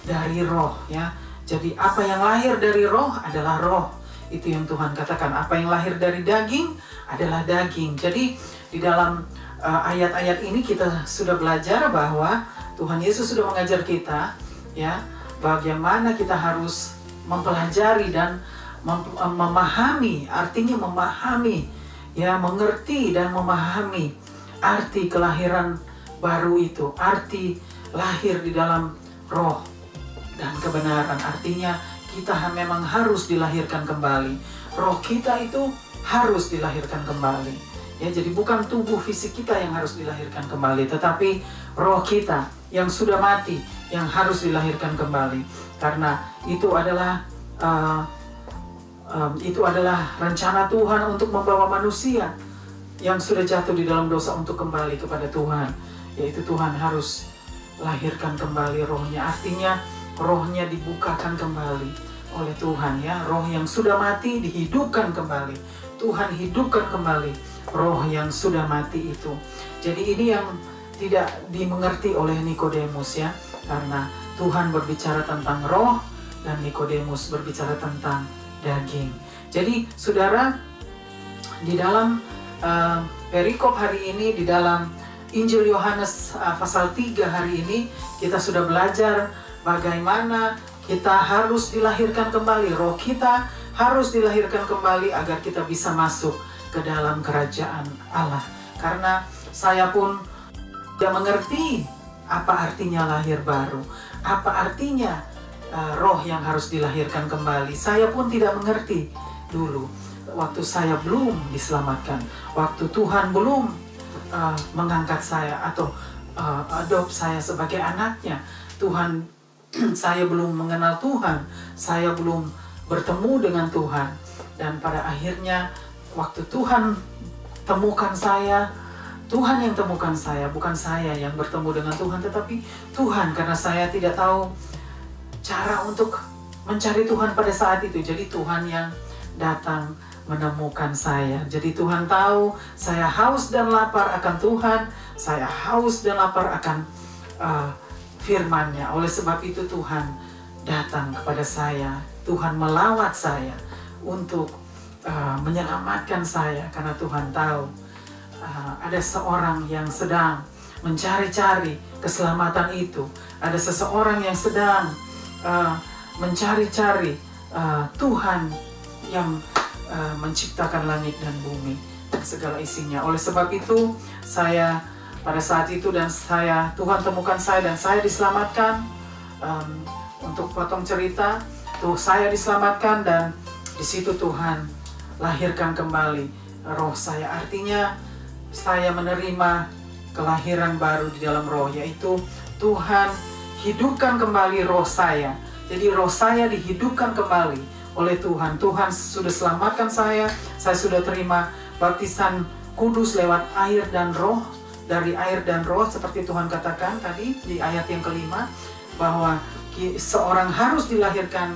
dari roh, ya. Jadi apa yang lahir dari roh adalah roh. Itu yang Tuhan katakan. Apa yang lahir dari daging adalah daging. Jadi di dalam ayat-ayat ini kita sudah belajar bahwa Tuhan Yesus sudah mengajar kita, ya, bagaimana kita harus mempelajari dan memahami. Artinya memahami, ya, mengerti dan memahami arti kelahiran baru itu. Arti lahir di dalam roh dan kebenaran. Artinya kita memang harus dilahirkan kembali. Roh kita itu harus dilahirkan kembali. Ya, jadi bukan tubuh fisik kita yang harus dilahirkan kembali, tetapi roh kita yang sudah mati yang harus dilahirkan kembali. Karena itu adalah rencana Tuhan untuk membawa manusia yang sudah jatuh di dalam dosa untuk kembali kepada Tuhan. Yaitu Tuhan harus lahirkan kembali rohnya. Artinya rohnya dibukakan kembali oleh Tuhan, ya. Roh yang sudah mati dihidupkan kembali. Tuhan hidupkan kembali roh yang sudah mati itu. Jadi ini yang tidak dimengerti oleh Nikodemus, ya. Karena Tuhan berbicara tentang roh dan Nikodemus berbicara tentang daging. Jadi saudara, di dalam perikop hari ini, di dalam Injil Yohanes pasal 3 hari ini, kita sudah belajar bagaimana kita harus dilahirkan kembali. Roh kita harus dilahirkan kembali agar kita bisa masuk ke dalam kerajaan Allah. Karena saya pun tidak mengerti apa artinya lahir baru, apa artinya roh yang harus dilahirkan kembali. Saya pun tidak mengerti dulu waktu saya belum diselamatkan, waktu Tuhan belum mengangkat saya atau adopt saya sebagai anaknya. Tuhan, saya belum mengenal Tuhan, saya belum bertemu dengan Tuhan. Dan pada akhirnya waktu Tuhan temukan saya, Tuhan yang temukan saya, bukan saya yang bertemu dengan Tuhan, tetapi Tuhan, karena saya tidak tahu cara untuk mencari Tuhan pada saat itu. Jadi Tuhan yang datang menemukan saya. Jadi Tuhan tahu saya haus dan lapar akan Tuhan, saya haus dan lapar akan firman-Nya. Oleh sebab itu Tuhan datang kepada saya, Tuhan melawat saya untuk menyelamatkan saya. Karena Tuhan tahu ada seorang yang sedang mencari-cari keselamatan itu. Ada seseorang yang sedang mencari-cari Tuhan yang menciptakan langit dan bumi dan segala isinya. Oleh sebab itu saya pada saat itu Tuhan temukan saya dan saya diselamatkan. Untuk potong cerita, saya diselamatkan dan di situ Tuhan lahirkan kembali roh saya. Artinya saya menerima kelahiran baru di dalam roh, yaitu Tuhan hidupkan kembali roh saya. Jadi roh saya dihidupkan kembali oleh Tuhan. Tuhan sudah selamatkan saya sudah terima baptisan kudus lewat air dan roh. Dari air dan roh, seperti Tuhan katakan tadi di ayat yang kelima, bahwa seorang harus dilahirkan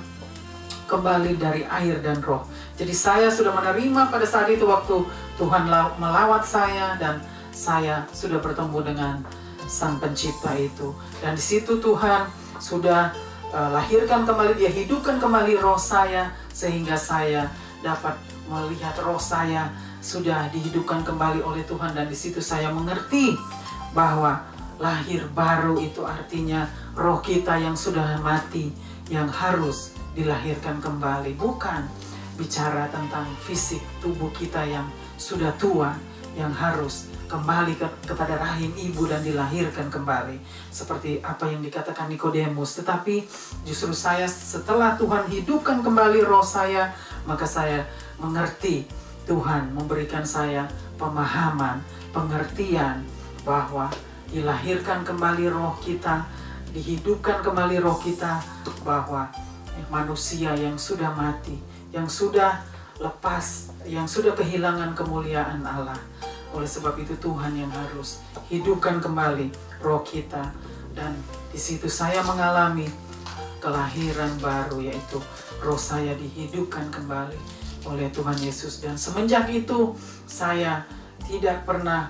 kembali dari air dan roh. Jadi saya sudah menerima pada saat itu waktu Tuhan melawat saya dan saya sudah bertemu dengan Sang Pencipta itu. Dan di situ Tuhan sudah lahirkan kembali, Dia hidupkan kembali roh saya sehingga saya dapat melihat roh saya sudah dihidupkan kembali oleh Tuhan. Dan di situ saya mengerti bahwa lahir baru itu artinya roh kita yang sudah mati, yang harus dilahirkan kembali. Bukan bicara tentang fisik tubuh kita yang sudah tua, yang harus kembali kepada rahim ibu dan dilahirkan kembali. Seperti apa yang dikatakan Nikodemus. Tetapi justru saya, setelah Tuhan hidupkan kembali roh saya, maka saya mengerti. Tuhan memberikan saya pemahaman, pengertian bahwa dilahirkan kembali roh kita, dihidupkan kembali roh kita, bahwa manusia yang sudah mati, yang sudah lepas, yang sudah kehilangan kemuliaan Allah. Oleh sebab itu Tuhan yang harus hidupkan kembali roh kita. Dan di situ saya mengalami kelahiran baru, yaitu roh saya dihidupkan kembali oleh Tuhan Yesus. Dan semenjak itu saya tidak pernah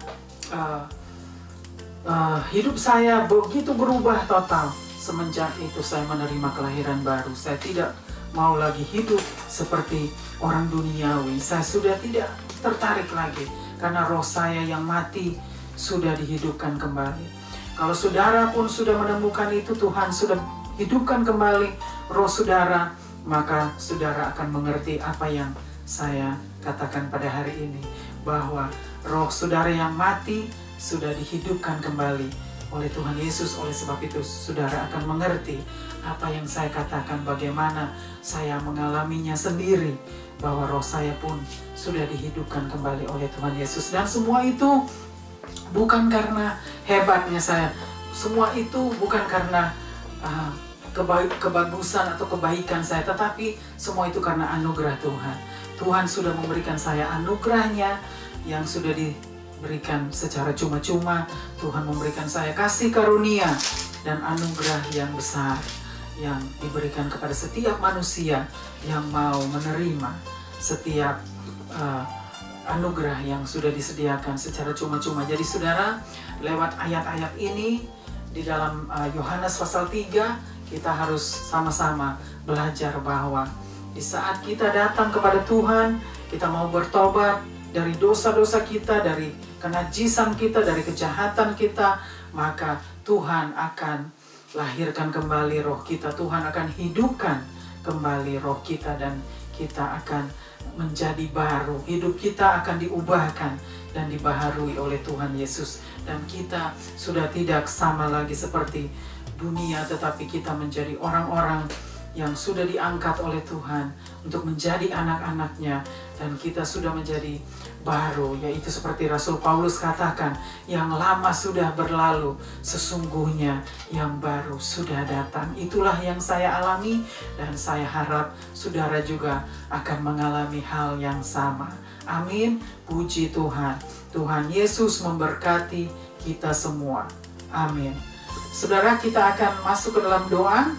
hidup saya begitu berubah total. Semenjak itu saya menerima kelahiran baru. Saya tidak mau lagi hidup seperti orang duniawi. Saya sudah tidak tertarik lagi karena roh saya yang mati sudah dihidupkan kembali. Kalau saudara pun sudah menemukan itu, Tuhan sudah hidupkan kembali roh saudara, maka saudara akan mengerti apa yang saya katakan pada hari ini, bahwa roh saudara yang mati sudah dihidupkan kembali oleh Tuhan Yesus. Oleh sebab itu saudara akan mengerti apa yang saya katakan, bagaimana saya mengalaminya sendiri, bahwa roh saya pun sudah dihidupkan kembali oleh Tuhan Yesus. Dan semua itu bukan karena hebatnya saya, semua itu bukan karena kebagusan atau kebaikan saya, tetapi semua itu karena anugerah Tuhan. Tuhan sudah memberikan saya anugerahnya yang sudah diberikan secara cuma-cuma. Tuhan memberikan saya kasih karunia dan anugerah yang besar yang diberikan kepada setiap manusia yang mau menerima setiap anugerah yang sudah disediakan secara cuma-cuma. Jadi saudara, lewat ayat-ayat ini di dalam Yohanes pasal 3, kita harus sama-sama belajar bahwa di saat kita datang kepada Tuhan, kita mau bertobat dari dosa-dosa kita, dari kenajisan kita, dari kejahatan kita, maka Tuhan akan lahirkan kembali roh kita. Tuhan akan hidupkan kembali roh kita dan kita akan menjadi baru. Hidup kita akan diubahkan dan dibaharui oleh Tuhan Yesus. Dan kita sudah tidak sama lagi seperti dunia, tetapi kita menjadi orang-orang yang sudah diangkat oleh Tuhan untuk menjadi anak-anaknya, dan kita sudah menjadi baru, yaitu seperti Rasul Paulus katakan, yang lama sudah berlalu, sesungguhnya yang baru sudah datang. Itulah yang saya alami, dan saya harap saudara juga akan mengalami hal yang sama. Amin. Puji Tuhan. Tuhan Yesus memberkati kita semua. Amin. Saudara, kita akan masuk ke dalam doa.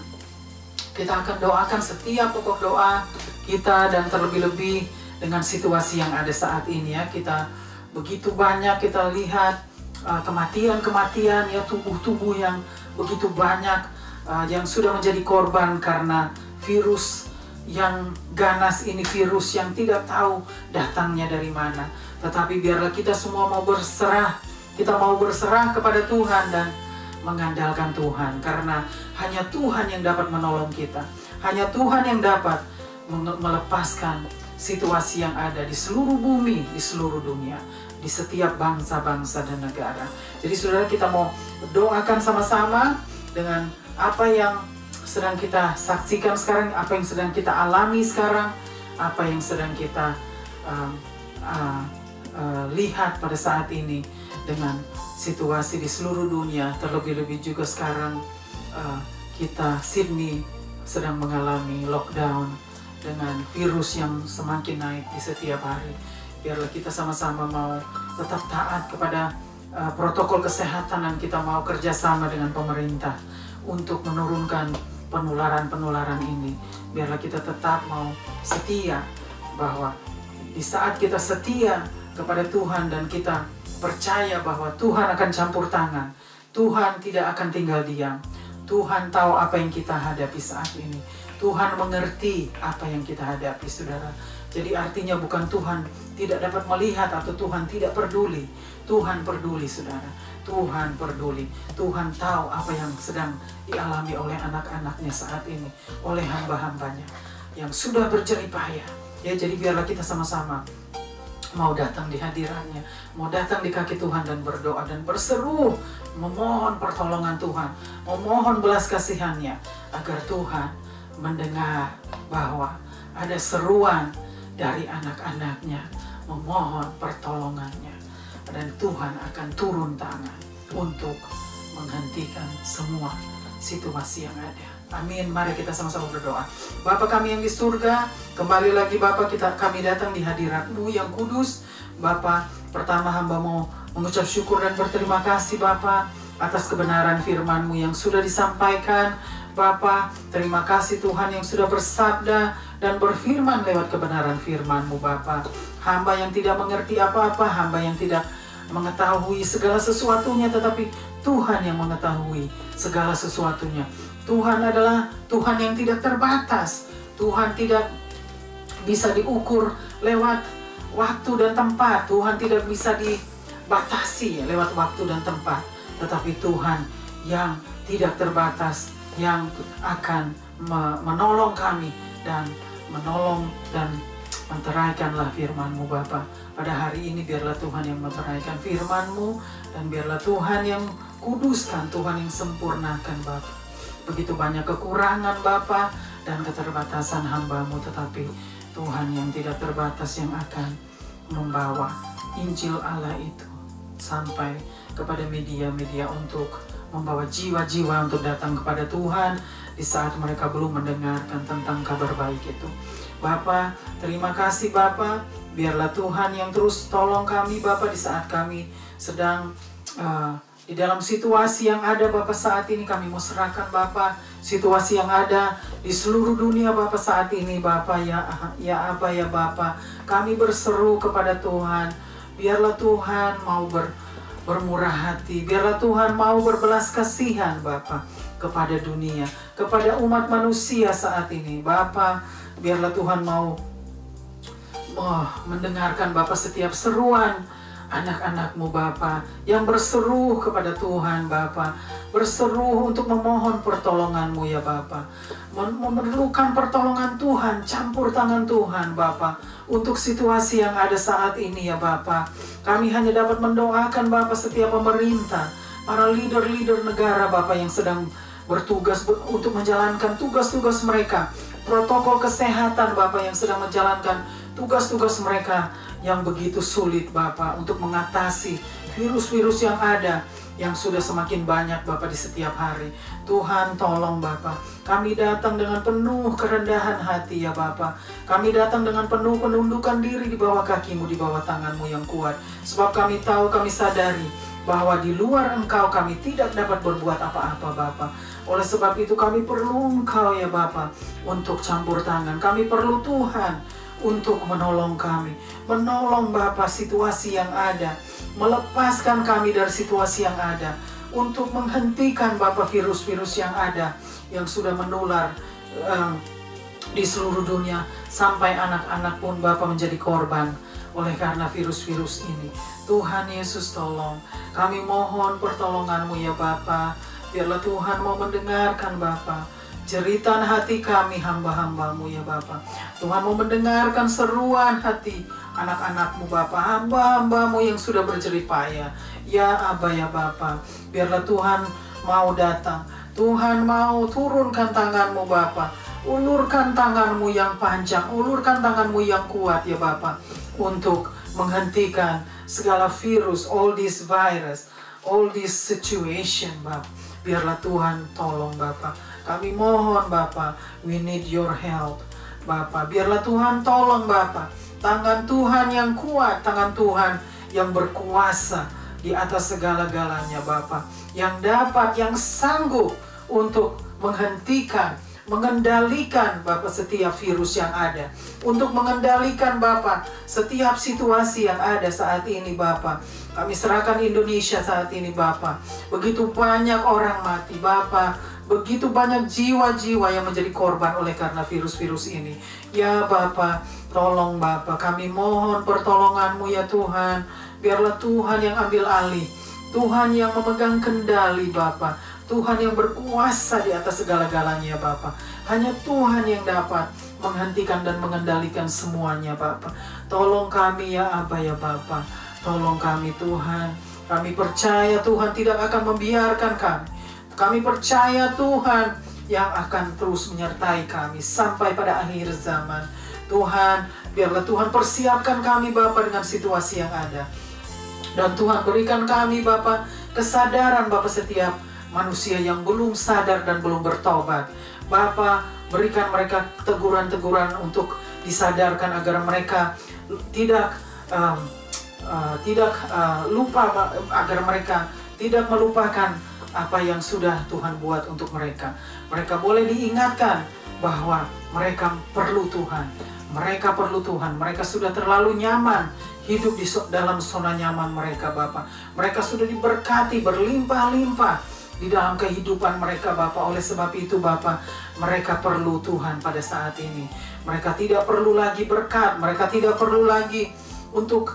Kita akan doakan setiap pokok doa kita, dan terlebih-lebih dengan situasi yang ada saat ini ya. Kita begitu banyak kita lihat kematian-kematian ya, tubuh-tubuh yang begitu banyak yang sudah menjadi korban karena virus yang ganas ini, virus yang tidak tahu datangnya dari mana. Tetapi biarlah kita semua mau berserah, kita mau berserah kepada Tuhan dan mengandalkan Tuhan, karena hanya Tuhan yang dapat menolong kita. Hanya Tuhan yang dapat melepaskan situasi yang ada di seluruh bumi, di seluruh dunia, di setiap bangsa-bangsa dan negara. Jadi saudara, kita mau doakan sama-sama dengan apa yang sedang kita saksikan sekarang, apa yang sedang kita alami sekarang, apa yang sedang kita lihat pada saat ini dengan situasi di seluruh dunia. Terlebih-lebih juga sekarang kita Sydney sedang mengalami lockdown dengan virus yang semakin naik di setiap hari. Biarlah kita sama-sama mau tetap taat kepada protokol kesehatan, dan kita mau kerjasama dengan pemerintah untuk menurunkan penularan-penularan ini. Biarlah kita tetap mau setia, bahwa di saat kita setia kepada Tuhan dan kita percaya bahwa Tuhan akan campur tangan, Tuhan tidak akan tinggal diam. Tuhan tahu apa yang kita hadapi saat ini. Tuhan mengerti apa yang kita hadapi, saudara. Jadi artinya bukan Tuhan tidak dapat melihat atau Tuhan tidak peduli. Tuhan peduli, saudara. Tuhan peduli. Tuhan tahu apa yang sedang dialami oleh anak-anaknya saat ini, oleh hamba-hambanya yang sudah berjerih payah. Ya, jadi biarlah kita sama-sama mau datang di hadirannya, mau datang di kaki Tuhan dan berdoa dan berseru, memohon pertolongan Tuhan, memohon belas kasihannya, agar Tuhan mendengar bahwa ada seruan dari anak-anaknya, memohon pertolongannya, dan Tuhan akan turun tangan untuk menghentikan semua situasi yang ada. Amin. Mari kita sama-sama berdoa. Bapa kami yang di surga, kembali lagi Bapa, kami datang di hadirat-Mu yang kudus. Bapa, pertama hamba mau mengucap syukur dan berterima kasih Bapa atas kebenaran firman-Mu yang sudah disampaikan. Bapa, terima kasih Tuhan yang sudah bersabda dan berfirman lewat kebenaran firman-Mu Bapa. Hamba yang tidak mengerti apa-apa, hamba yang tidak mengetahui segala sesuatunya, tetapi Tuhan yang mengetahui segala sesuatunya. Tuhan adalah Tuhan yang tidak terbatas. Tuhan tidak bisa diukur lewat waktu dan tempat. Tuhan tidak bisa dibatasi lewat waktu dan tempat. Tetapi Tuhan yang tidak terbatas, yang akan menolong kami dan menolong dan menteraikanlah firman-Mu Bapa. Pada hari ini biarlah Tuhan yang menteraikan firman-Mu, dan biarlah Tuhan yang kuduskan, Tuhan yang sempurnakan Bapa. Begitu banyak kekurangan Bapa dan keterbatasan hamba-Mu, tetapi Tuhan yang tidak terbatas yang akan membawa Injil Allah itu sampai kepada media-media untuk membawa jiwa-jiwa untuk datang kepada Tuhan di saat mereka belum mendengarkan tentang kabar baik itu. Bapa, terima kasih Bapa, biarlah Tuhan yang terus tolong kami Bapa di saat kami sedang di dalam situasi yang ada Bapa saat ini. Kami mau serahkan Bapa situasi yang ada di seluruh dunia Bapa saat ini Bapa. Ya apa ya Bapa, kami berseru kepada Tuhan, biarlah Tuhan mau bermurah hati, biarlah Tuhan mau berbelas kasihan Bapa kepada dunia, kepada umat manusia saat ini Bapa. Biarlah Tuhan mau mendengarkan Bapa setiap seruan anak-anak-Mu Bapa yang berseru kepada Tuhan Bapa, berseru untuk memohon pertolongan-Mu ya Bapa, memerlukan pertolongan Tuhan, campur tangan Tuhan Bapa untuk situasi yang ada saat ini ya Bapa. Kami hanya dapat mendoakan Bapa setiap pemerintah, para leader-leader negara Bapa yang sedang bertugas untuk menjalankan tugas-tugas mereka, protokol kesehatan Bapa yang sedang menjalankan tugas-tugas mereka yang begitu sulit Bapa untuk mengatasi virus-virus yang ada yang sudah semakin banyak Bapa di setiap hari. Tuhan tolong Bapa, kami datang dengan penuh kerendahan hati ya Bapa. Kami datang dengan penuh penundukan diri di bawah kaki-Mu, di bawah tangan-Mu yang kuat. Sebab kami tahu, kami sadari bahwa di luar Engkau kami tidak dapat berbuat apa-apa Bapa. Oleh sebab itu kami perlu Engkau ya Bapa untuk campur tangan. Kami perlu Tuhan untuk menolong kami, menolong Bapa situasi yang ada, melepaskan kami dari situasi yang ada, untuk menghentikan Bapa virus-virus yang ada, yang sudah menular di seluruh dunia, sampai anak-anak pun Bapa menjadi korban oleh karena virus-virus ini. Tuhan Yesus tolong, kami mohon pertolongan-Mu ya Bapa. Biarlah Tuhan mau mendengarkan Bapa jeritan hati kami hamba-hamba-Mu ya Bapa. Tuhan mau mendengarkan seruan hati anak-anak-Mu Bapa, hamba-hamba-Mu yang sudah berjerih payah. Ya Aba ya Bapa, biarlah Tuhan mau datang. Tuhan mau turunkan tangan-Mu Bapa. Ulurkan tangan-Mu yang panjang, ulurkan tangan-Mu yang kuat ya Bapa, untuk menghentikan segala virus, all this virus, all this situation Bapa. Biarlah Tuhan tolong Bapa. Kami mohon Bapa, we need your help Bapa. Biarlah Tuhan tolong Bapa. Tangan Tuhan yang kuat, tangan Tuhan yang berkuasa di atas segala-galanya Bapa, yang dapat, yang sanggup untuk menghentikan, mengendalikan Bapa setiap virus yang ada, untuk mengendalikan Bapa setiap situasi yang ada saat ini Bapa. Kami serahkan Indonesia saat ini Bapa. Begitu banyak orang mati Bapa, begitu banyak jiwa-jiwa yang menjadi korban oleh karena virus-virus ini. Ya Bapa, Tolong Bapa, kami mohon pertolongan-Mu ya Tuhan. Biarlah Tuhan yang ambil alih, Tuhan yang memegang kendali Bapa, Tuhan yang berkuasa di atas segala-galanya Bapa. Hanya Tuhan yang dapat menghentikan dan mengendalikan semuanya Bapa. Tolong kami ya Aba ya Bapa, tolong kami Tuhan. Kami percaya Tuhan tidak akan membiarkan kami. Kami percaya Tuhan yang akan terus menyertai kami sampai pada akhir zaman. Tuhan, biarlah Tuhan persiapkan kami Bapa dengan situasi yang ada. Dan Tuhan berikan kami Bapa kesadaran Bapa setiap manusia yang belum sadar dan belum bertobat. Bapa, berikan mereka teguran-teguran untuk disadarkan agar mereka tidak lupa, agar mereka tidak melupakan apa yang sudah Tuhan buat untuk mereka. Mereka boleh diingatkan bahwa mereka perlu Tuhan. Mereka perlu Tuhan. Mereka sudah terlalu nyaman hidup di dalam zona nyaman mereka Bapa. Mereka sudah diberkati berlimpah-limpah di dalam kehidupan mereka Bapa. Oleh sebab itu Bapa, mereka perlu Tuhan pada saat ini. Mereka tidak perlu lagi berkat. Mereka tidak perlu lagi untuk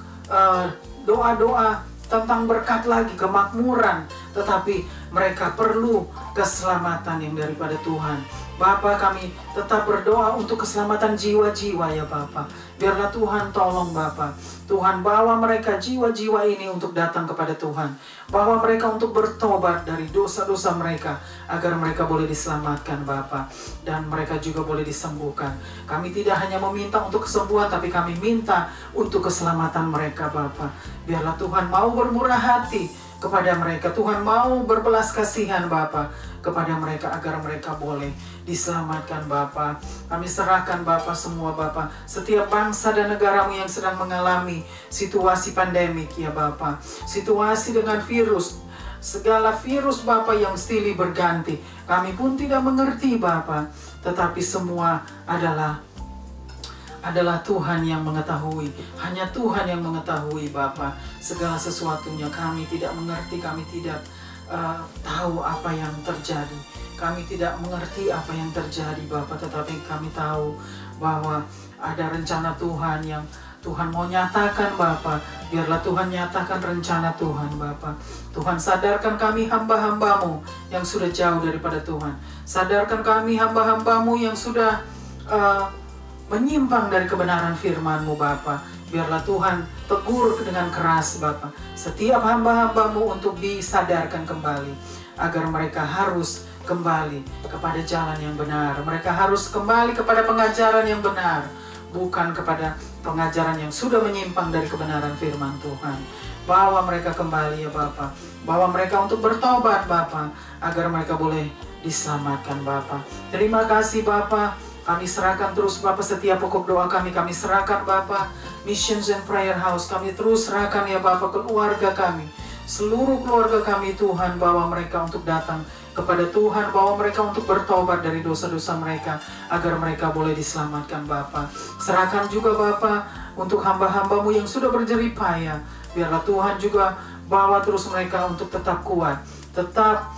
doa-doa tentang berkat lagi, kemakmuran. Tetapi mereka perlu keselamatan yang daripada Tuhan. Bapa, kami tetap berdoa untuk keselamatan jiwa-jiwa ya Bapa. Biarlah Tuhan tolong Bapa. Tuhan bawa mereka jiwa-jiwa ini untuk datang kepada Tuhan. Bawa mereka untuk bertobat dari dosa-dosa mereka, agar mereka boleh diselamatkan Bapa. Dan mereka juga boleh disembuhkan. Kami tidak hanya meminta untuk kesembuhan, tapi kami minta untuk keselamatan mereka Bapa. Biarlah Tuhan mau bermurah hati kepada mereka. Tuhan mau berbelas kasihan Bapa kepada mereka, agar mereka boleh diselamatkan Bapa. Kami serahkan Bapa semua Bapa, setiap bangsa dan negaramu yang sedang mengalami situasi pandemik ya Bapa. Situasi dengan virus, segala virus Bapa yang silih berganti. Kami pun tidak mengerti Bapa, tetapi semua adalah Tuhan yang mengetahui. Hanya Tuhan yang mengetahui Bapa. Segala sesuatunya kami tidak mengerti, kami tidak tahu apa yang terjadi. Kami tidak mengerti apa yang terjadi Bapa, tetapi kami tahu bahwa ada rencana Tuhan yang Tuhan mau nyatakan Bapa. Biarlah Tuhan nyatakan rencana Tuhan Bapa. Tuhan sadarkan kami hamba-hambamu yang sudah jauh daripada Tuhan. Sadarkan kami hamba-hambamu yang sudah menyimpang dari kebenaran firman-Mu Bapa. Biarlah Tuhan tegur dengan keras Bapa setiap hamba-hambamu untuk disadarkan kembali, agar mereka harus kembali kepada jalan yang benar. Mereka harus kembali kepada pengajaran yang benar, bukan kepada pengajaran yang sudah menyimpang dari kebenaran firman Tuhan. Bawa mereka kembali ya Bapa. Bawa mereka untuk bertobat Bapa, agar mereka boleh diselamatkan Bapa. Terima kasih Bapa. Kami serahkan terus Bapa setiap pokok doa kami serahkan Bapa. Missions and Prayer House kami terus serahkan ya Bapa, keluarga kami, seluruh keluarga kami Tuhan. Bawa mereka untuk datang kepada Tuhan, bawa mereka untuk bertobat dari dosa-dosa mereka, agar mereka boleh diselamatkan Bapa. Serahkan juga Bapa untuk hamba-hambamu yang sudah berjerih payah. Biarlah Tuhan juga bawa terus mereka untuk tetap kuat, tetap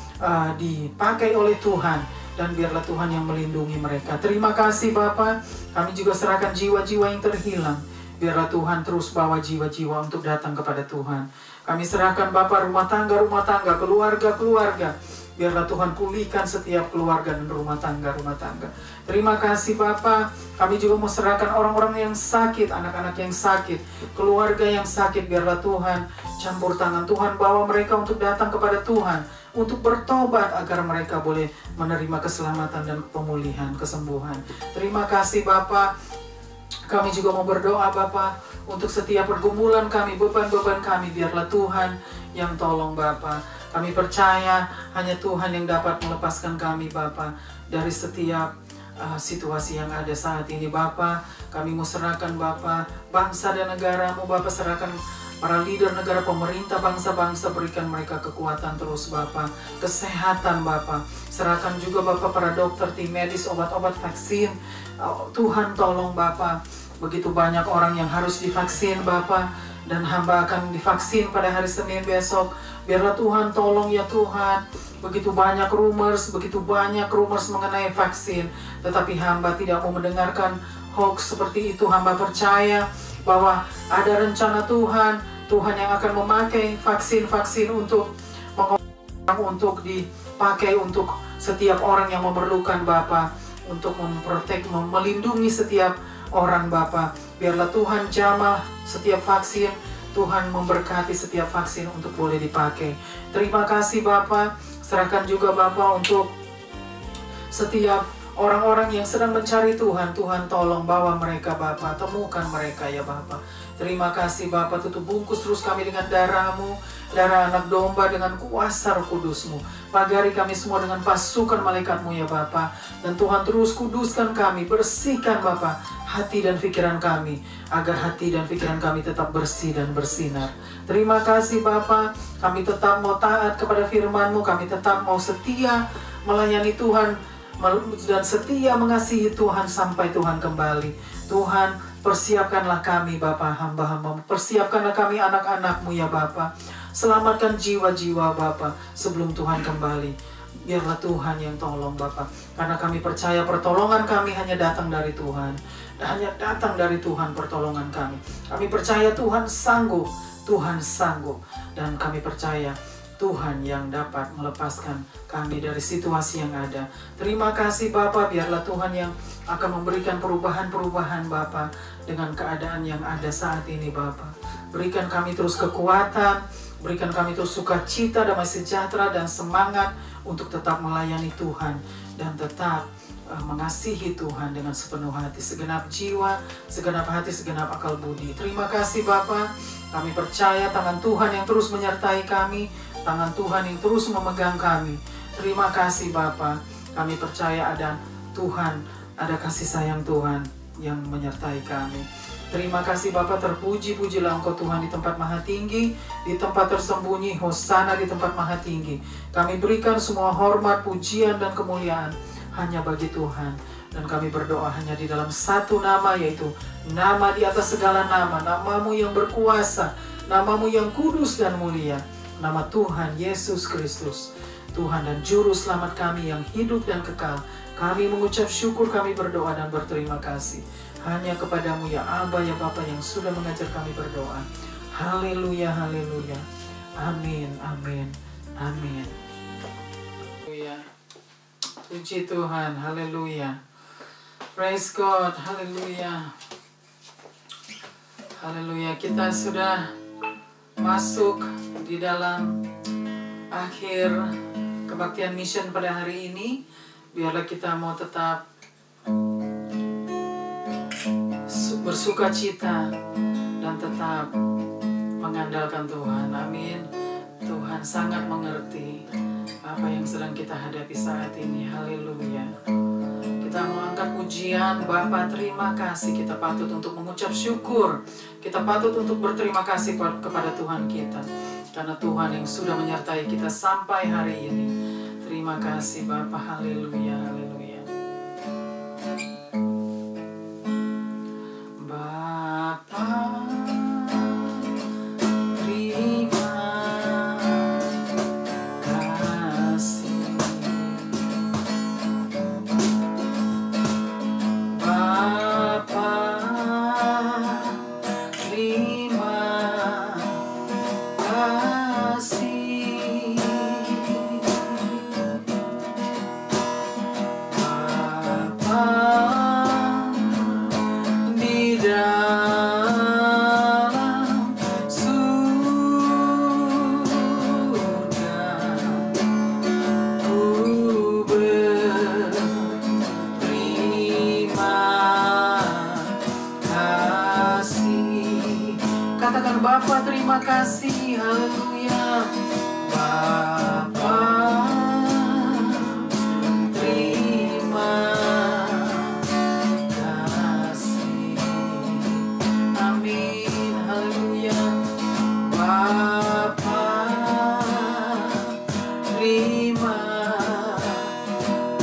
dipakai oleh Tuhan. Dan biarlah Tuhan yang melindungi mereka. Terima kasih Bapa. Kami juga serahkan jiwa-jiwa yang terhilang. Biarlah Tuhan terus bawa jiwa-jiwa untuk datang kepada Tuhan. Kami serahkan Bapa rumah tangga, keluarga-keluarga. Biarlah Tuhan pulihkan setiap keluarga dan rumah tangga. Terima kasih Bapa. Kami juga mau serahkan orang-orang yang sakit, anak-anak yang sakit, keluarga yang sakit. Biarlah Tuhan campur tangan. Tuhan bawa mereka untuk datang kepada Tuhan, untuk bertobat, agar mereka boleh menerima keselamatan dan pemulihan, kesembuhan. Terima kasih Bapa. Kami juga mau berdoa Bapa untuk setiap pergumulan kami, beban-beban kami. Biarlah Tuhan yang tolong Bapa. Kami percaya hanya Tuhan yang dapat melepaskan kami Bapa dari setiap situasi yang ada saat ini Bapa. Kami mau serahkan Bapa bangsa dan negara-Mu Bapa, serahkan para leader negara, pemerintah, bangsa-bangsa, berikan mereka kekuatan terus Bapa, kesehatan Bapa. Serahkan juga Bapa para dokter, tim medis, obat-obat, vaksin. Tuhan tolong Bapa, begitu banyak orang yang harus divaksin Bapa, dan hamba akan divaksin pada hari Senin besok. Biarlah Tuhan tolong ya Tuhan. Begitu banyak rumors mengenai vaksin, tetapi hamba tidak mau mendengarkan hoax seperti itu. Hamba percaya bahwa ada rencana Tuhan yang akan memakai vaksin-vaksin untuk dipakai untuk setiap orang yang memerlukan Bapa, untuk melindungi setiap orang Bapa. Biarlah Tuhan jamah setiap vaksin, Tuhan memberkati setiap vaksin untuk boleh dipakai. Terima kasih Bapa. Serahkan juga Bapa untuk setiap orang-orang yang sedang mencari Tuhan. Tuhan tolong bawa mereka Bapa, temukan mereka ya Bapa. Terima kasih Bapa, tutup bungkus terus kami dengan darah-Mu, darah anak domba dengan kuasa Roh Kudus-Mu. Pagari kami semua dengan pasukan malaikat-Mu ya Bapa. Dan Tuhan terus kuduskan kami, bersihkan Bapa hati dan pikiran kami, agar hati dan pikiran kami tetap bersih dan bersinar. Terima kasih Bapa, kami tetap mau taat kepada firman-Mu, kami tetap mau setia melayani Tuhan dan setia mengasihi Tuhan sampai Tuhan kembali. Tuhan, persiapkanlah kami Bapa, hamba-hamba-Mu, persiapkanlah kami anak-anak-Mu ya Bapa. Selamatkan jiwa-jiwa Bapa sebelum Tuhan kembali. Biarlah Tuhan yang tolong Bapa, karena kami percaya pertolongan kami hanya datang dari Tuhan. Hanya datang dari Tuhan pertolongan kami. Kami percaya Tuhan sanggup, dan kami percaya Tuhan yang dapat melepaskan kami dari situasi yang ada. Terima kasih Bapa, biarlah Tuhan yang akan memberikan perubahan-perubahan Bapa dengan keadaan yang ada saat ini Bapa. Berikan kami terus kekuatan, berikan kami terus sukacita, damai sejahtera, dan semangat untuk tetap melayani Tuhan dan tetap mengasihi Tuhan dengan sepenuh hati, segenap jiwa, segenap hati, segenap akal budi. Terima kasih Bapa, kami percaya tangan Tuhan yang terus menyertai kami, tangan Tuhan yang terus memegang kami. Terima kasih Bapa, kami percaya ada Tuhan, ada kasih sayang Tuhan yang menyertai kami. Terima kasih Bapa, terpuji-pujilah Engkau Tuhan di tempat maha tinggi, di tempat tersembunyi, hosana di tempat maha tinggi. Kami berikan semua hormat, pujian, dan kemuliaan hanya bagi Tuhan. Dan kami berdoa hanya di dalam satu nama, yaitu nama di atas segala nama, nama-Mu yang berkuasa, nama-Mu yang kudus dan mulia, nama Tuhan Yesus Kristus, Tuhan dan Juru Selamat kami yang hidup dan kekal. Kami mengucap syukur, kami berdoa dan berterima kasih hanya kepadamu ya Aba, ya Bapa yang sudah mengajar kami berdoa. Haleluya, haleluya. Amin, amin, amin. Haleluya. Puji Tuhan, haleluya. Praise God, haleluya. Haleluya, kita sudah masuk di dalam akhir kebaktian mission pada hari ini. Biarlah kita mau tetap bersuka cita dan tetap mengandalkan Tuhan. Amin. Tuhan sangat mengerti apa yang sedang kita hadapi saat ini. Haleluya. Kita mau angkat pujian. Bapa, terima kasih. Kita patut untuk mengucap syukur. Kita patut untuk berterima kasih kepada Tuhan kita, karena Tuhan yang sudah menyertai kita sampai hari ini. Terima kasih Bapa. Haleluya, haleluya. Bapa, terima kasih. Haleluya. Bapa, terima kasih. Amin. Haleluya. Bapa, terima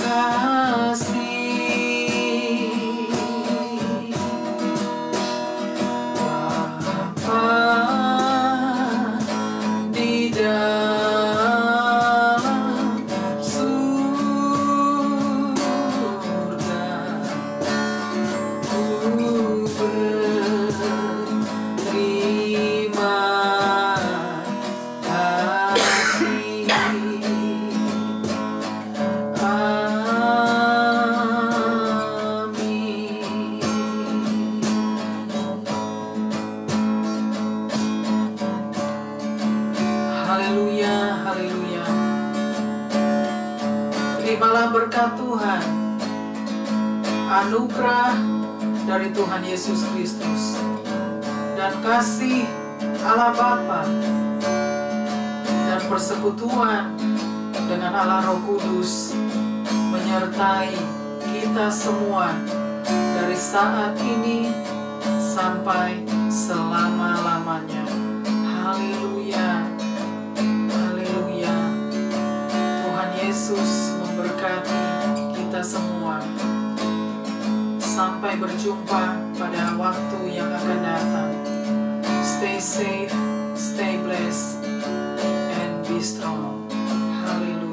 kasih. Bapa, di dalam Terimalah berkat Tuhan, anugerah dari Tuhan Yesus Kristus, dan kasih Allah Bapa, dan persekutuan dengan Allah Roh Kudus menyertai kita semua dari saat ini sampai selama-lamanya. Haleluya, haleluya. Tuhan Yesus memberkati kita semua. Sampai berjumpa pada waktu yang akan datang. Stay safe, stay blessed, and be strong. Hallelujah.